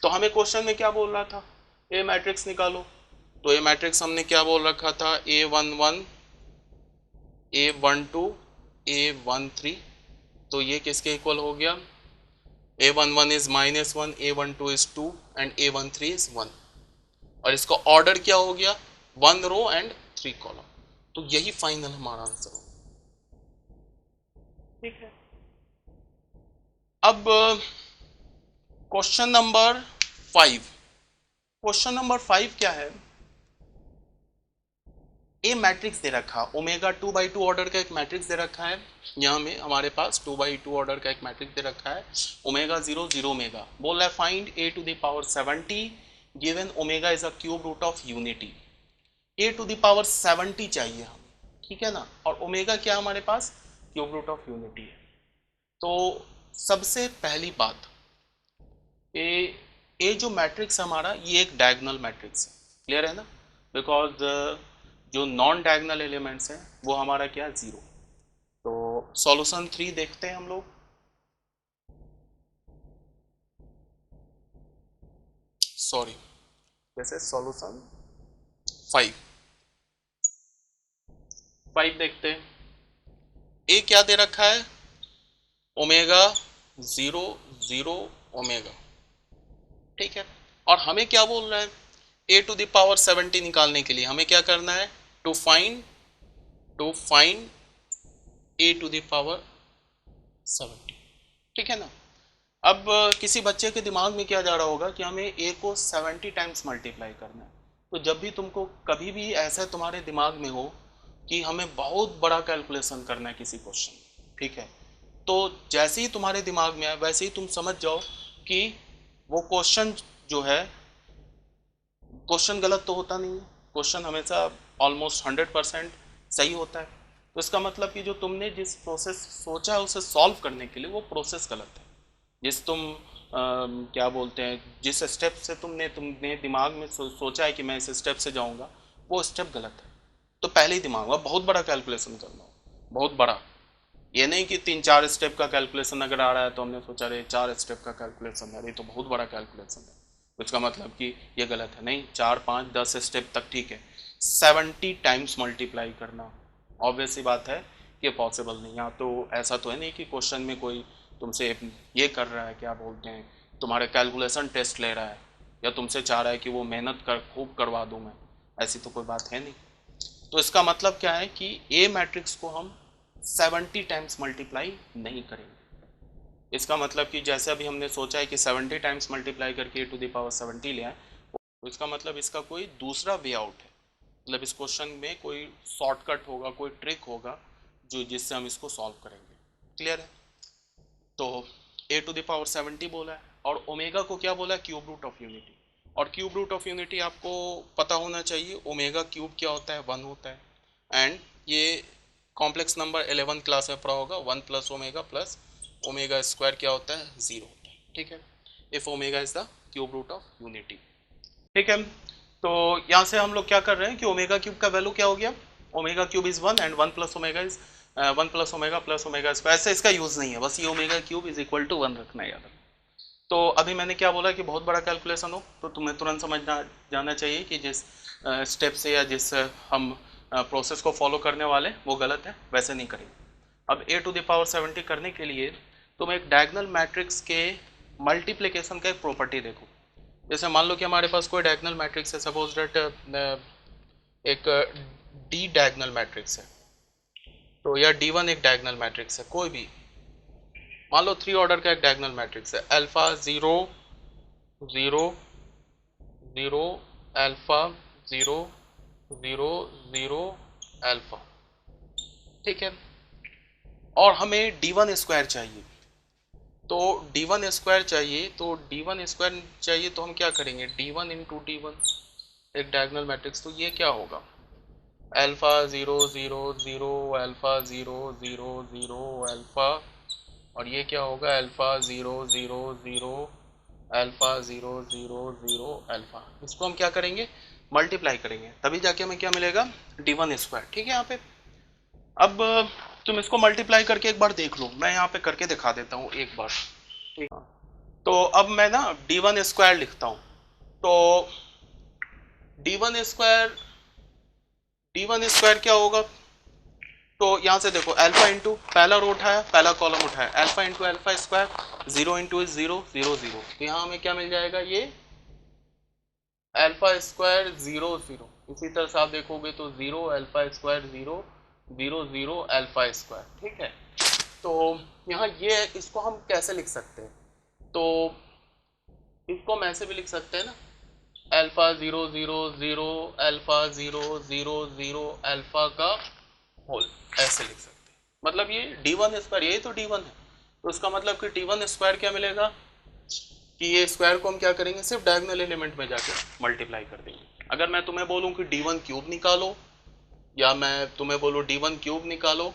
तो हमें क्वेश्चन में क्या बोल रहा था, ए मैट्रिक्स निकालो, तो ए मैट्रिक्स हमने क्या बोल रखा था a11 a12 a13, तो ये किसके इक्वल हो गया A11 is -1, A12 is 2 and A13 is 1। और इसका ऑर्डर क्या हो गया, 1 रो एंड 3 कॉलम। तो यही फाइनल हमारा आंसर हो। ठीक है, अब क्वेश्चन नंबर 5। क्वेश्चन नंबर 5 क्या है, ए मैट्रिक्स दे रखा, ओमेगा 2/2 ऑर्डर का एक मैट्रिक्स दे रखा है। यहाँ में हमारे पास 2/2 ऑर्डर का एक मैट्रिक्स दे रखा है, ओमेगा 0 0 ओमेगा। बोल रहा है find a⁻70 given omega is a cube root of unity. a⁻70 चाहिए हमें, ठीक है ना, और ओमेगा क्या हमारे पास, क्यूब रूट ऑफ यूनिटी है। तो सबसे पहली बात, ए जो मैट्रिक्स हमारा, ये एक डायगोनल मैट्रिक्स है, क्लियर है ना, बिकॉज जो नॉन डायगोनल एलिमेंट्स हैं वो हमारा क्या है, 0। तो सॉल्यूशन 3 देखते हैं हम लोग। सॉरी, जैसे सॉल्यूशन 5 देखते हैं। ए क्या दे रखा है, ओमेगा 0 0 ओमेगा, ठीक है। और हमें क्या बोल रहा है, a⁻70 निकालने के लिए हमें क्या करना है, टू फाइंड a⁻70, ठीक है ना। अब किसी बच्चे के दिमाग में क्या जा रहा होगा कि हमें a को 70 टाइम्स मल्टीप्लाई करना है। तो जब भी तुमको कभी भी ऐसा तुम्हारे दिमाग में हो कि हमें बहुत बड़ा कैलकुलेशन करना है किसी क्वेश्चन में, ठीक है, तो जैसे ही तुम्हारे दिमाग में आए वैसे ही तुम समझ जाओ कि वो क्वेश्चन जो है, क्वेश्चन गलत तो होता नहीं है, क्वेश्चन हमेशा ऑलमोस्ट 100% सही होता है। तो इसका मतलब कि जो तुमने जिस प्रोसेस सोचा है उसे सॉल्व करने के लिए वो प्रोसेस गलत है। जिस तुम क्या बोलते हैं, जिस स्टेप से तुमने दिमाग में सोचा है कि मैं इस स्टेप से जाऊंगा, वो स्टेप गलत है। तो पहले ही दिमाग में बहुत बड़ा कैलकुलेशन करना हो, बहुत बड़ा, ये नहीं कि 3-4 स्टेप का कैलकुलेशन अगर आ रहा है तो हमने सोचा रहे 4 स्टेप का कैलकुलेशन है, ये तो बहुत बड़ा कैलकुलेशन है, उसका मतलब कि ये गलत है। नहीं, 4-5-10 स्टेप तक ठीक है, 70 टाइम्स मल्टीप्लाई करना ऑब्वियस सी बात है कि पॉसिबल नहीं। यहाँ तो ऐसा तो है नहीं कि क्वेश्चन में कोई तुमसे ये कर रहा है, क्या बोलते हैं, तुम्हारे कैलकुलेशन टेस्ट ले रहा है या तुमसे चाह रहा है कि वो मेहनत कर खूब करवा दूँ मैं, ऐसी तो कोई बात है नहीं। तो इसका मतलब क्या है कि ए मैट्रिक्स को हम 70 टाइम्स मल्टीप्लाई नहीं करेंगे। इसका मतलब कि जैसे अभी हमने सोचा है कि 70 टाइम्स मल्टीप्लाई करके a⁻70 लिया है, तो इसका मतलब इसका कोई दूसरा वे आउट है, मतलब इस क्वेश्चन में कोई शॉर्टकट होगा, कोई ट्रिक होगा जो जिससे हम इसको सॉल्व करेंगे, क्लियर है। तो a⁻70 बोला है और ओमेगा को क्या बोला है, क्यूब रूट ऑफ यूनिटी। और क्यूब रूट ऑफ यूनिटी आपको पता होना चाहिए, ओमेगा क्यूब क्या होता है, 1 होता है। एंड ये कॉम्प्लेक्स नंबर 11 क्लास में पढ़ा होगा, 1 प्लस ओमेगा स्क्वायर क्या होता है, 0 होता है, ठीक है, if omega is the cube root of unity, ठीक है। तो यहाँ से हम लोग क्या कर रहे हैं कि ओमेगा क्यूब का वैल्यू क्या हो गया, omega cube is 1 and 1 plus omega is 1 plus omega square, ऐसे इसका यूज नहीं है, बस ये omega cube is equal to 1 रखना है याद। तो अभी मैंने क्या बोला कि बहुत बड़ा कैलकुलेशन हो तो तुम्हें तुरंत समझना जाना चाहिए कि जिस स्टेप से या जिस हम प्रोसेस को फॉलो करने वाले वो गलत है, वैसे नहीं करेंगे। अब a⁻70 करने के लिए तुम एक डायगोनल मैट्रिक्स के मल्टीप्लिकेशन का एक प्रॉपर्टी देखो। जैसे मान लो कि हमारे पास कोई डायगोनल मैट्रिक्स है, सपोज दैट एक डी डायगोनल मैट्रिक्स है, तो या D1 एक डायगोनल मैट्रिक्स है, कोई भी मान लो 3 ऑर्डर का एक डायगोनल मैट्रिक्स है, अल्फा 0 0 0 अल्फा 0 0 0 अल्फा, ठीक है। और हमें D1 स्क्वायर चाहिए, तो D1 स्क्वायर चाहिए, तो D1 स्क्वायर चाहिए तो हम क्या करेंगे, D1 इंटू D1 एक डायगोनल मैट्रिक्स, तो ये क्या होगा, अल्फा 0 0 0 अल्फा 0 0 0 अल्फा, और ये क्या होगा, अल्फा 0 0 0 अल्फा 0 0 0 अल्फा। इसको हम क्या करेंगे, मल्टीप्लाई करेंगे, तभी जाके हमें क्या मिलेगा, D1 स्क्वायर, ठीक है। यहाँ पे अब तुम इसको मल्टीप्लाई करके एक बार देख लो, मैं यहाँ पे करके दिखा देता हूँ एक बार, ठीक है। तो अब मैं ना D1 स्क्वायर लिखता हूँ, तो D1 स्क्वायर क्या होगा, तो यहाँ से देखो अल्फा इंटू पहला रो उठाया, पहला कॉलम उठाया, alpha into alpha square 0 into zero zero zero, तो यहाँ हमें क्या मिल जाएगा, ये अल्फा स्क्वायर ज़ीरो ज़ीरो। इसी तरह से आप देखोगे तो 0 alpha square zero zero zero alpha square, ठीक है। तो यहाँ ये इसको हम कैसे लिख सकते हैं, तो इसको हम ऐसे भी लिख सकते हैं ना, alpha zero zero zero alpha zero zero zero alpha का होल, ऐसे लिख सकते हैं। मतलब ये d1 स्क्वायर, यही तो d1 है, तो इसका मतलब कि d1 स्क्वायर क्या मिलेगा कि ये स्क्वायर को हम क्या करेंगे, सिर्फ डायगोनल एलिमेंट में जाकर मल्टीप्लाई कर देंगे। अगर मैं तुम्हें बोलूँ कि d1 क्यूब निकालो, या मैं तुम्हें बोलूँ d1 क्यूब निकालो,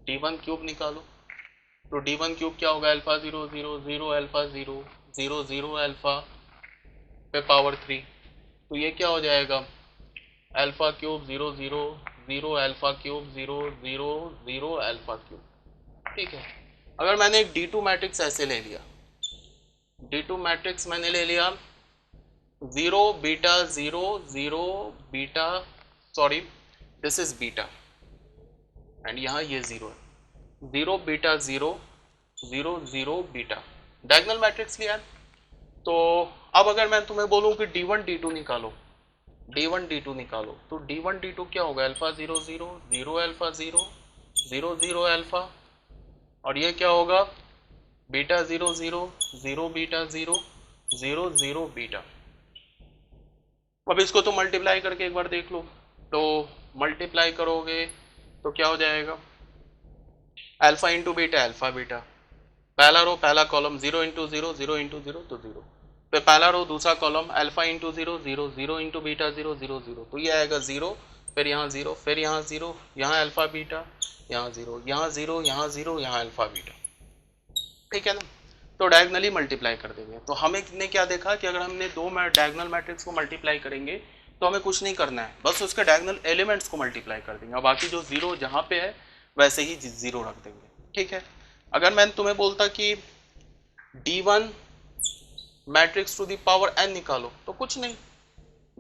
d1 क्यूब निकालो, तो d1 क्यूब क्या होगा, alpha zero zero zero alpha zero zero zero alpha पे पावर 3, तो ये क्या हो जाएगा, alpha cube zero zero zero alpha cube zero zero zero alpha cube, ठीक है। अगर मैंने एक D2 मैट्रिक्स ऐसे ले लिया, D2 मैट्रिक्स मैंने ले लिया 0 beta 0 0 beta, sorry this is beta and यहाँ ये 0 है, 0 बीटा 0 0 0 बीटा, डायगोनल मैट्रिक्स लिया है। तो अब अगर मैं तुम्हें बोलूँ कि D1 D2 निकालो, D1 D2 निकालो, तो D1 D2 क्या होगा, अल्फा 0 0 0 अल्फा 0 0 0 अल्फा, और ये क्या होगा, बीटा 0 0 0 बीटा 0 0 0 बीटा। अब इसको तो मल्टीप्लाई करके एक बार देख लो, तो मल्टीप्लाई करोगे तो क्या हो जाएगा, alpha into beta alpha beta, पहला रो पहला कॉलम 0 इंटू 0 0 इंटू 0 तो 0, फिर पहला रो दूसरा column alpha into 0 0 0 into beta 0 0 0, तो ये आएगा 0, फिर यहाँ 0, फिर यहाँ 0, यहाँ अल्फा बीटा, यहाँ 0, यहाँ 0, यहाँ 0, यहाँ अल्फा बीटा, ठीक है ना। तो डायगनली मल्टीप्लाई कर देंगे। तो हमें ने क्या देखा कि अगर हमने दो डायगनल मैट्रिक्स को मल्टीप्लाई करेंगे तो हमें कुछ नहीं करना है, बस उसके डायगनल एलिमेंट्स को मल्टीप्लाई कर देंगे और बाकी जो जीरो जहाँ पे है वैसे ही जीरो रख देंगे, ठीक है। अगर मैं तुम्हें बोलता कि D1 matrix to the power n निकालो, तो कुछ नहीं,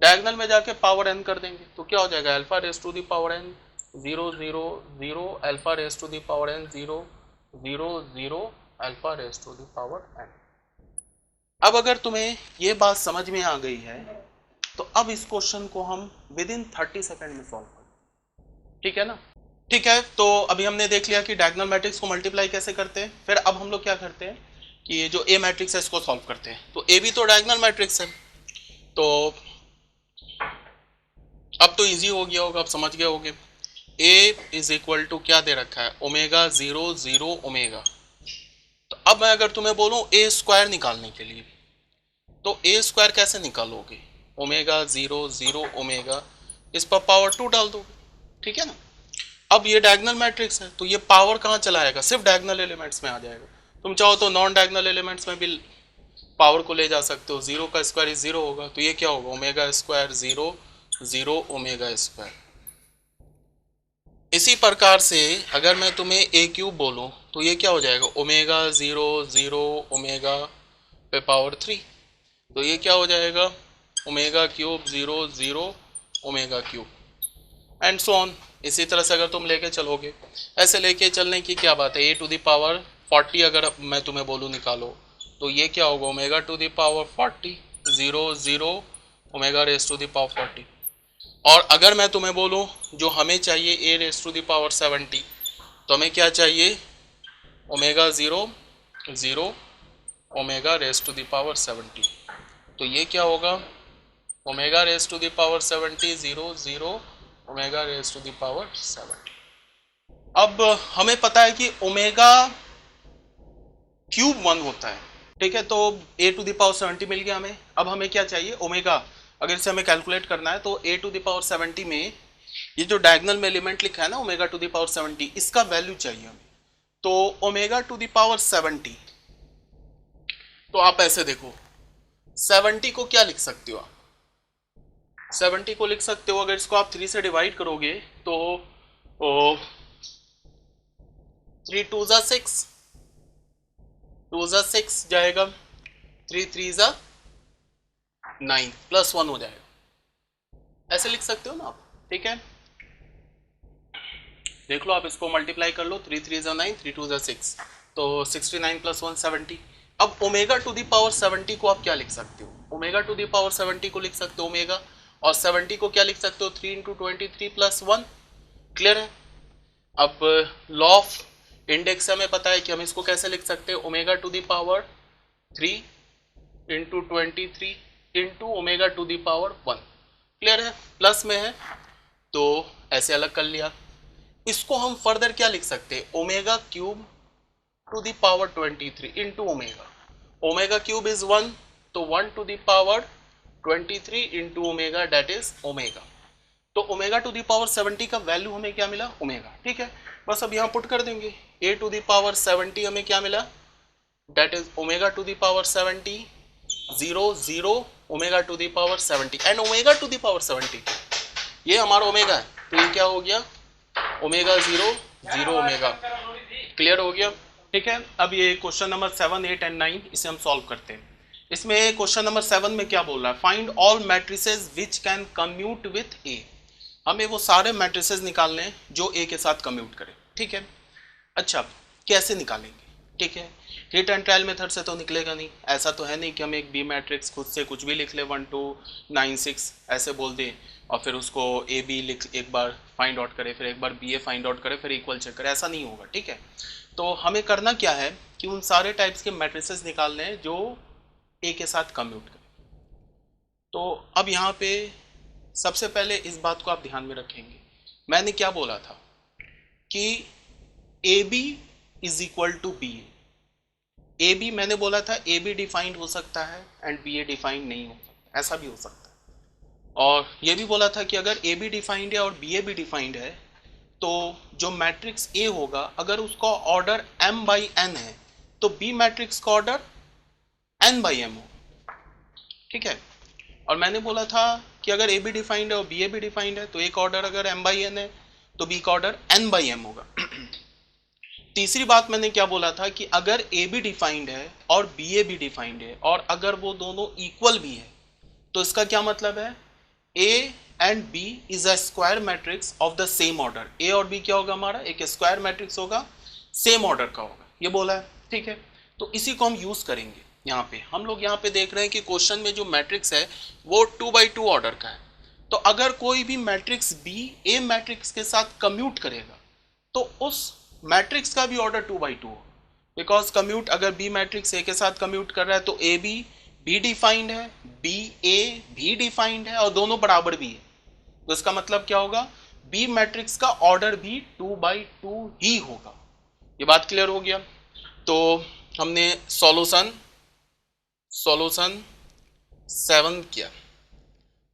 डायगनल में जाके पावर n कर देंगे, तो क्या हो जाएगा, alpha raise to the power n 0 0 0 alpha raise to the power n 0 0 0 alpha raise to the power n। अब अगर तुम्हें ये बात समझ में आ गई है तो अब इस क्वेश्चन को हम विद इन 30 सेकेंड में सॉल्व करें, ठीक है ना। ठीक है, तो अभी हमने देख लिया कि डायगोनल मैट्रिक्स को मल्टीप्लाई कैसे करते हैं। फिर अब हम लोग क्या करते हैं कि ये जो ए मैट्रिक्स है इसको सॉल्व करते हैं। तो ए भी तो डायगोनल मैट्रिक्स है, तो अब तो इजी हो गया होगा, अब समझ गए होगे। ए इज इक्वल टू क्या दे रखा है, ओमेगा 0 0 ओमेगा। तो अब मैं अगर तुम्हें बोलूं ए स्क्वायर निकालने के लिए, तो ए स्क्वायर कैसे निकालोगे, ओमेगा 0 0 ओमेगा, इस पर पावर 2 डाल दोगे, ठीक है ना। अब ये डायगोनल मैट्रिक्स है तो ये पावर कहाँ चला आएगा, सिर्फ डायगोनल एलिमेंट्स में आ जाएगा। तुम चाहो तो नॉन डायगोनल एलिमेंट्स में भी पावर को ले जा सकते हो, 0 का स्क्वायर 0 होगा, तो ये क्या होगा, ओमेगा स्क्वायर 0 0 ओमेगा स्क्वायर। इसी प्रकार से अगर मैं तुम्हें ए क्यूब बोलूं तो ये क्या हो जाएगा, ओमेगा 0 0 ओमेगा पे पावर 3, तो ये क्या हो जाएगा, omega cube 0 0 omega cube and so on. इसी तरह से अगर तुम लेके चलोगे, ऐसे लेके चलने की क्या बात है, ए टू द पावर 40 अगर मैं तुम्हें बोलूँ निकालो, तो ये क्या होगा, omega to the power 40 0 0 omega raise to the power 40। और अगर मैं तुम्हें बोलूँ जो हमें चाहिए a raise to the power 70, तो हमें क्या चाहिए, omega 0 0 omega raise to the power 70, तो ये क्या होगा, omega raise to the power 70 0 0 omega raise to the power 70। अब हमें पता है कि ओमेगा क्यूब 1 होता है, ठीक है, तो ए टू द पावर 70 मिल गया हमें। अब हमें क्या चाहिए, ओमेगा, अगर इसे हमें कैलकुलेट करना है तो ए टू द पावर 70 में ये जो डायगोनल में एलिमेंट लिखा है ना ओमेगा टू द पावर 70, इसका वैल्यू चाहिए हमें। तो ओमेगा टू द पावर 70, तो आप ऐसे देखो 70 को क्या लिख सकते हो आप, 70 को लिख सकते हो, अगर इसको आप 3 से डिवाइड करोगे तो 3 2 जा 6, 2 जा 6 जाएगा, 3 3 जा 9 प्लस 1 हो जाएगा, ऐसे लिख सकते हो ना आप, ठीक है। देख लो आप इसको मल्टीप्लाई कर लो, 3 3 जा 9 3 2 जा 6, तो 69 प्लस 1 70। अब ओमेगा टू दी पावर 70 को आप क्या लिख सकते हो? ओमेगा टू दी पावर 70 को लिख सकते हो ओमेगा, और 70 को क्या लिख सकते हो? 3 इंटू 23 प्लस 1। क्लियर है? अब लॉ ऑफ इंडेक्स से हमें पता है कि हम इसको कैसे लिख सकते हैं, omega to the power 3 into 23 into omega to the power 1। Clear है? प्लस में है तो ऐसे अलग कर लिया। इसको हम फर्दर क्या लिख सकते हैं, omega cube to the power 23 into omega. Omega cube is 1, तो 1 to the power 23 into omega, that is omega. तो ओमेगा टू दी पावर 70 का वैल्यू हमें क्या मिला, ओमेगा। ठीक है, बस अब यहाँ पुट कर देंगे, ए टू दी पावर 70 हमें क्या मिला, that is omega to the power 70 0 0 omega to the power 70 and omega to the power 70 ये हमारा ओमेगा है, तो ये क्या हो गया, ओमेगा 0 0 ओमेगा। क्लियर हो गया? ठीक है, अब ये क्वेश्चन नंबर 7 8 एंड 9 इसे हम सॉल्व करते हैं। इसमें क्वेश्चन नंबर 7 में क्या बोल रहा है, find all matrices which can commute with A. हमें वो सारे मैट्रिसेस निकालने हैं जो ए के साथ कम्यूट करें। ठीक है, अच्छा कैसे निकालेंगे? ठीक है, हिट एंड ट्रायल मेथड से तो निकलेगा नहीं, ऐसा तो है नहीं कि हम एक बी मैट्रिक्स खुद से कुछ भी लिख ले 1 2 9 6 ऐसे बोल दें और फिर उसको ए बी लिख एक बार फाइंड आउट करे, फिर एक बार बी ए फाइंड आउट करे, फिर इक्वल चेक करे, ऐसा नहीं होगा। ठीक है, तो हमें करना क्या है कि उन सारे टाइप्स के मैट्रिसेस निकालने हैं जो ए के साथ कम्यूट करें। तो अब यहाँ पे सबसे पहले इस बात को आप ध्यान में रखेंगे, मैंने क्या बोला था कि A B is equal to B A. A B मैंने बोला था ए बी डिफाइंड हो सकता है एंड बी ए डिफाइंड नहीं हो सकता, ऐसा भी हो सकता है। और ये भी बोला था कि अगर ए बी डिफाइंड है और बी ए भी डिफाइंड है तो जो मैट्रिक्स ए होगा अगर उसका ऑर्डर m बाई n है तो बी मैट्रिक्स का ऑर्डर n बाई m हो। ठीक है, और मैंने बोला था कि अगर ए बी डिफाइंड है और बी ए भी डिफाइंड है तो एक ऑर्डर अगर m बाई n है तो बी का ऑर्डर n बाई m होगा। तीसरी बात मैंने क्या बोला था कि अगर ए बी डिफाइंड है और बी ए भी डिफाइंड है और अगर वो दोनों इक्वल भी है तो इसका क्या मतलब है, A and B is a square matrix of the same order. A और बी क्या होगा हमारा, एक स्क्वायर मैट्रिक्स होगा, सेम ऑर्डर का होगा, ये बोला है। ठीक है, तो इसी को हम यूज करेंगे यहाँ पे। हम लोग यहाँ पे देख रहे हैं कि क्वेश्चन में जो मैट्रिक्स है वो 2 बाई 2 ऑर्डर का है, तो अगर कोई भी मैट्रिक्स बी ए मैट्रिक्स के साथ कम्यूट करेगा तो उस मैट्रिक्स का भी ऑर्डर 2 बाई 2 हो, बिकॉज कम्यूट अगर बी मैट्रिक्स ए के साथ कम्यूट कर रहा है तो ए बी बी डिफाइंड है, बी ए भी डिफाइंड है और दोनों बराबर भी है, तो इसका मतलब क्या होगा, बी मैट्रिक्स का ऑर्डर भी 2 बाई 2 ही होगा। ये बात क्लियर हो गया? तो हमने सॉल्यूशन 7 किया,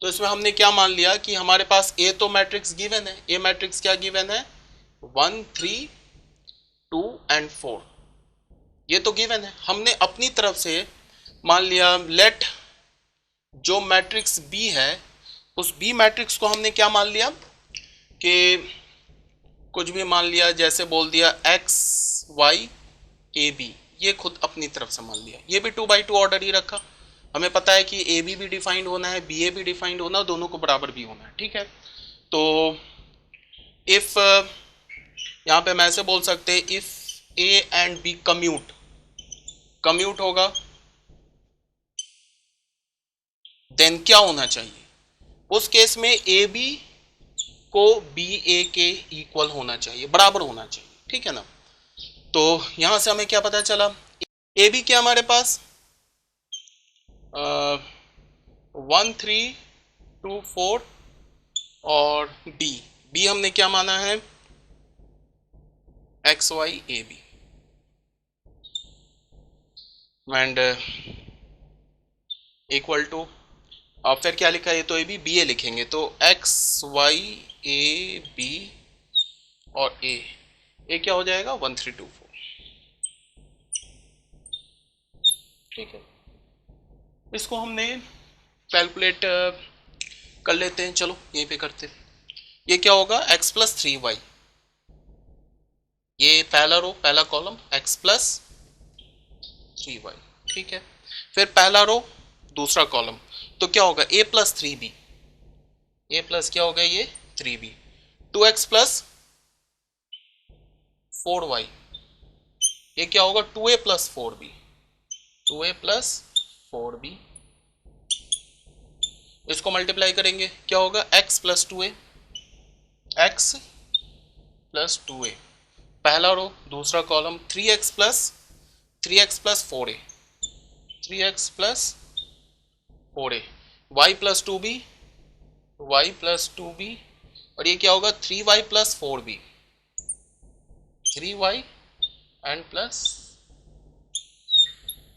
तो इसमें हमने क्या मान लिया कि हमारे पास ए तो मैट्रिक्स गिवन है, ए मैट्रिक्स क्या गिवन है, 1 3 2 एंड 4, ये तो गिवन है। हमने अपनी तरफ से मान लिया लेट जो मैट्रिक्स बी है उस बी मैट्रिक्स को हमने क्या मान लिया कि कुछ भी मान लिया, जैसे बोल दिया एक्स वाई ए बी, ये खुद अपनी तरफ से मान लिया, ये भी 2 बाई 2 ऑर्डर ही रखा। हमें पता है कि ए बी भी डिफाइंड होना है, बी ए भी डिफाइंड होना है, दोनों को बराबर भी होना है। ठीक है, तो इफ यहाँ पे हम ऐसे बोल सकते हैं if A and B commute होगा देन क्या होना चाहिए, उस केस में ए बी को बी ए के इक्वल होना चाहिए, बराबर होना चाहिए। ठीक है ना, तो यहां से हमें क्या पता चला, ए बी क्या हमारे पास 1 3 2 4 और बी हमने क्या माना है, x y A B and equal to, और फिर क्या लिखा है, तो ए बी बी ए लिखेंगे, तो एक्स वाई ए बी और ए क्या हो जाएगा 1 3 2 4। ठीक है, इसको हमने कैलकुलेट कर लेते हैं, चलो यहीं पे करते हैं। ये क्या होगा, x प्लस 3y, ये पहला रो पहला कॉलम x प्लस 3y। ठीक है, फिर पहला रो दूसरा कॉलम, तो क्या होगा a plus 3b, a plus क्या होगा ये 3b, 2x प्लस 4y ये क्या होगा 2a plus 4b, 2a plus 4b, इसको मल्टीप्लाई करेंगे क्या होगा x plus 2a, x plus 2a, पहला रो, दूसरा column 3x plus 4a, 3x plus 4a, y plus 2b, y plus 2b, और ये क्या होगा 3y plus 4b, 3y and plus,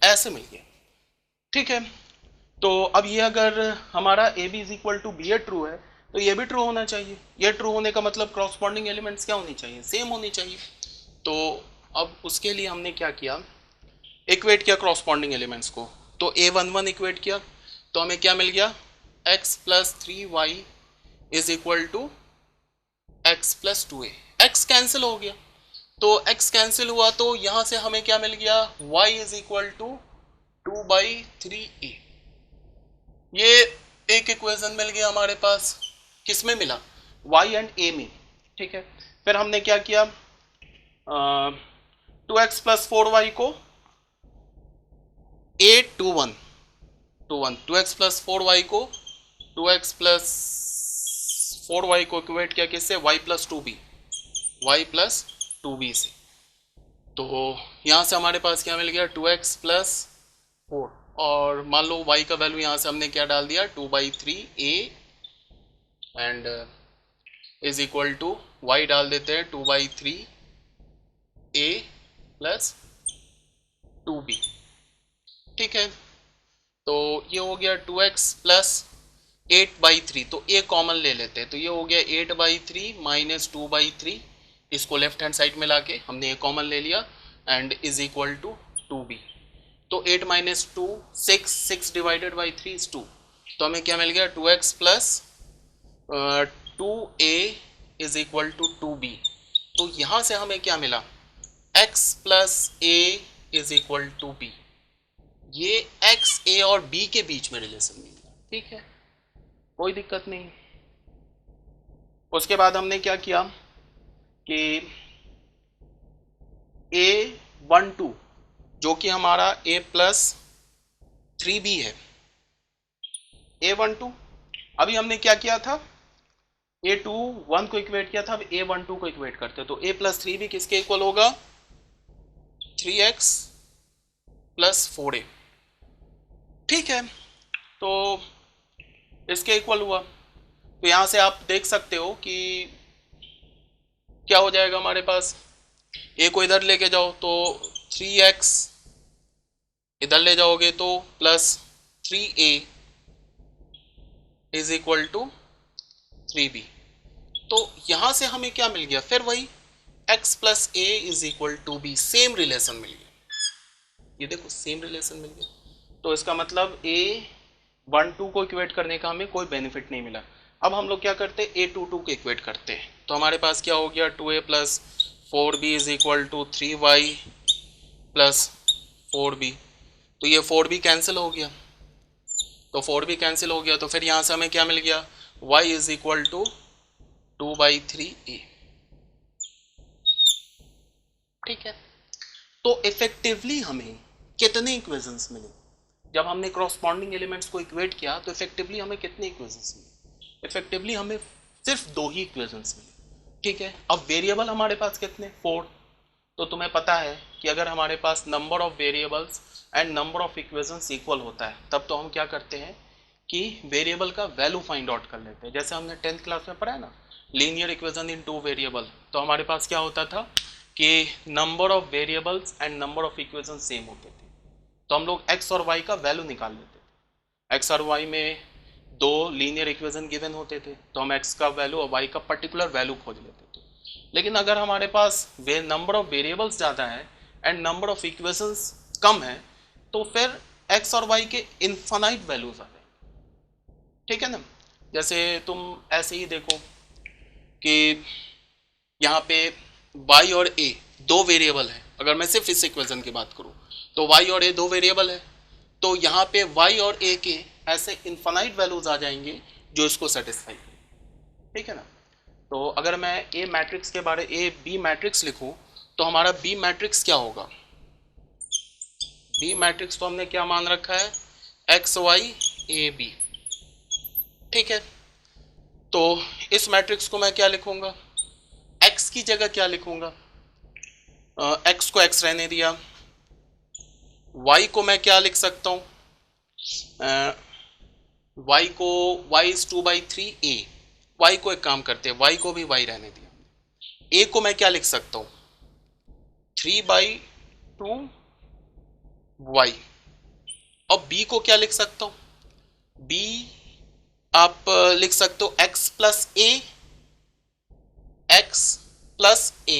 ऐसे मिल गया। ठीक है, तो अब ये अगर हमारा A B is equal to B A true है तो ये भी ट्रू होना चाहिए। ये ट्रू होने का मतलब क्रॉसपॉन्डिंग एलिमेंट्स क्या होनी चाहिए, सेम होनी चाहिए। तो अब उसके लिए हमने क्या किया, इक्वेट किया क्रॉसपॉन्डिंग एलिमेंट्स को, तो a11 इक्वेट किया तो हमें क्या मिल गया, x plus 3y is equal to x plus 2a, x cancel हो गया, तो x कैंसिल हुआ तो यहां से हमें क्या मिल गया, y is equal to 2/3a। ये एक इक्वेशन मिल गया हमारे पास, किसमें मिला, y एंड a में। ठीक है, फिर हमने क्या किया, 2x प्लस 4y को 2x प्लस 4y को 2x प्लस 4y को इक्वेट किया किससे, y प्लस 2b से। तो यहाँ से हमारे पास क्या मिल गया, 2x प्लस 4, और मान लो y का वैल्यू यहाँ से हमने क्या डाल दिया, 2/3a and is equal to y डाल देते हैं 2/3a प्लस 2b। ठीक है, तो ये हो गया 2x प्लस 8/3, तो a कॉमन ले लेते हैं, तो ये हो गया 8/3 माइनस 2/3, इसको लेफ्ट हैंड साइड में लाके हमने a कॉमन ले लिया and is equal to 2b। तो 8 माइनस 2 6 डिवाइडेड बाई 3 इज 2, तो हमें क्या मिल गया, 2x plus 2a is equal to 2b। तो यहाँ से हमें क्या मिला, x plus a is equal to b, ये x a और b के बीच में रिलेशन मिल गया। ठीक है, कोई दिक्कत नहीं। उसके बाद हमने क्या किया कि a12 जो कि हमारा a प्लस 3b है, a12 अभी हमने क्या किया था, a21 को इक्वेट किया था, अब a12 को इक्वेट करते हैं, तो a प्लस 3b किसके इक्वल होगा, 3x प्लस 4a। ठीक है, तो इसके इक्वल हुआ, तो यहां से आप देख सकते हो कि क्या हो जाएगा हमारे पास, a को इधर लेके जाओ तो 3x, इधर ले जाओगे तो plus 3a is equal to 3b। तो यहां से हमें क्या मिल गया, फिर वही x plus a is equal to b, same relation मिल गया। ये देखो सेम रिलेशन मिल गया, तो इसका मतलब a12 को इक्वेट करने का हमें कोई बेनिफिट नहीं मिला। अब हम लोग क्या करते हैं, a22 को इक्वेट करते हैं, तो हमारे पास क्या हो गया, 2a plus 4b is equal to 3y plus 4b, तो ये 4b कैंसिल हो गया, तो 4b कैंसिल हो गया, तो फिर यहाँ से हमें क्या मिल गया, y is equal to 2/3a। ठीक है, तो इफेक्टिवली हमें कितने इक्वेशंस मिले, जब हमने क्रॉसपॉन्डिंग एलिमेंट्स को इक्वेट किया तो इफेक्टिवली हमें कितने इक्वेशंस मिले, इफेक्टिवली हमें सिर्फ 2 ही इक्वेशंस मिले। ठीक है, अब वेरिएबल हमारे पास कितने, 4, तो तुम्हें पता है कि अगर हमारे पास number of variables and number of equations equal होता है तब तो हम क्या करते हैं कि वेरिएबल का वैल्यू फाइंड आउट कर लेते हैं। जैसे हमने 10th क्लास में पढ़ा है ना, लीनियर इक्वेशन इन 2 वेरिएबल, तो हमारे पास क्या होता था कि number of variables and number of equation same होते थे, तो हम लोग x और y का वैल्यू निकाल लेते थे। x और y में 2 लीनियर इक्वेशन गिवन होते थे, तो हम x का वैल्यू और y का पर्टिकुलर वैल्यू खोज लेते थे। लेकिन अगर हमारे पास नंबर ऑफ वेरिएबल्स ज़्यादा है एंड नंबर ऑफ इक्वेशंस कम है तो फिर x और y के इन्फानाइट वैल्यूज आते हैं। ठीक है ना, जैसे तुम ऐसे ही देखो कि यहाँ पे y और a 2 वेरिएबल है, अगर मैं सिर्फ इस इक्वेशन की बात करूँ तो y और a 2 वेरिएबल है, तो यहाँ पे y और a के ऐसे इन्फानाइट वैल्यूज आ जाएंगे जो इसको सेटिस्फाई करें। ठीक है ना, तो अगर मैं a मैट्रिक्स के बारे a b मैट्रिक्स लिखूँ तो हमारा b मैट्रिक्स क्या होगा, बी मैट्रिक्स तो हमने क्या मान रखा है, एक्स वाई ए बी, ठीक है। तो इस मैट्रिक्स को मैं क्या लिखूंगा, एक्स की जगह क्या लिखूंगा, एक्स को एक्स रहने दिया, वाई को मैं क्या लिख सकता हूं, वाई को वाई इज 2/3 ए, वाई को एक काम करते हैं, वाई को भी वाई रहने दिया, ए को मैं क्या लिख सकता हूं 3/2 वाई, और बी को क्या लिख सकता हूं, बी आप लिख सकते हो X plus A, X plus A,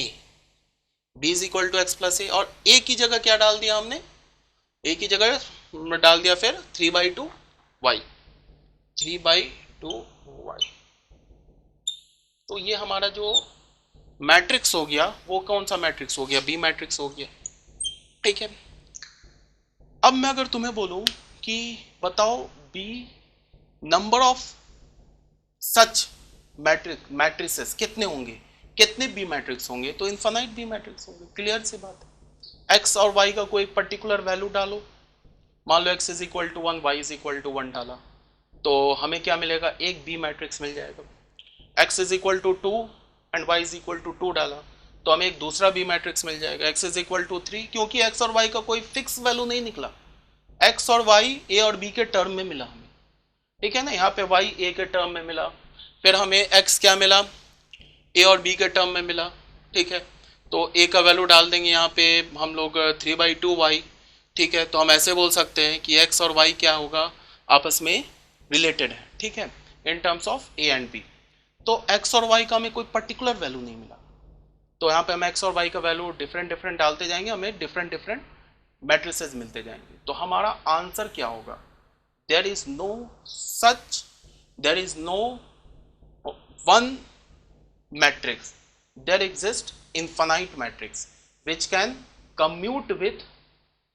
B is equal to X plus A, और ए की जगह क्या डाल दिया हमने, ए की जगह डाल दिया फिर 3/2 वाई, 3/2 वाई। तो ये हमारा जो मैट्रिक्स हो गया वो कौन सा मैट्रिक्स हो गया, बी मैट्रिक्स हो गया, ठीक है। अब मैं अगर तुम्हें बोलूं कि बताओ B number of such matrices कितने होंगे, कितने बी मैट्रिक्स होंगे, तो इनफाइनाइट बी मैट्रिक्स होंगे, क्लियर सी बात है। एक्स और वाई का कोई पर्टिकुलर वैल्यू डालो, मान लो X is equal to 1, Y is equal to 1 डाला, तो हमें क्या मिलेगा, एक बी मैट्रिक्स मिल जाएगा। X is equal to 2 and y is equal to 2 डाला तो हमें एक दूसरा बी मैट्रिक्स मिल जाएगा, एक्स इज इक्वल टू 3, क्योंकि एक्स और वाई का कोई फिक्स वैल्यू नहीं निकला, एक्स और वाई ए और बी के टर्म में मिला हमें, ठीक है ना, यहाँ पे वाई ए के टर्म में मिला, फिर हमें एक्स क्या मिला, ए और बी के टर्म में मिला, ठीक है। तो ए का वैल्यू डाल देंगे यहाँ पे हम लोग 3/2 वाई, ठीक है। तो हम ऐसे बोल सकते हैं कि एक्स और वाई क्या होगा, आपस में रिलेटेड है, ठीक है, in terms of A and B. तो एक्स और वाई का हमें कोई पर्टिकुलर वैल्यू नहीं मिला, तो यहाँ पे हम एक्स और वाई का वैल्यू डिफरेंट डिफरेंट डालते जाएंगे, हमें डिफरेंट डिफरेंट मैट्रिसेस मिलते जाएंगे। तो हमारा आंसर क्या होगा, there is no one matrix, there exist infinite matrix which can commute with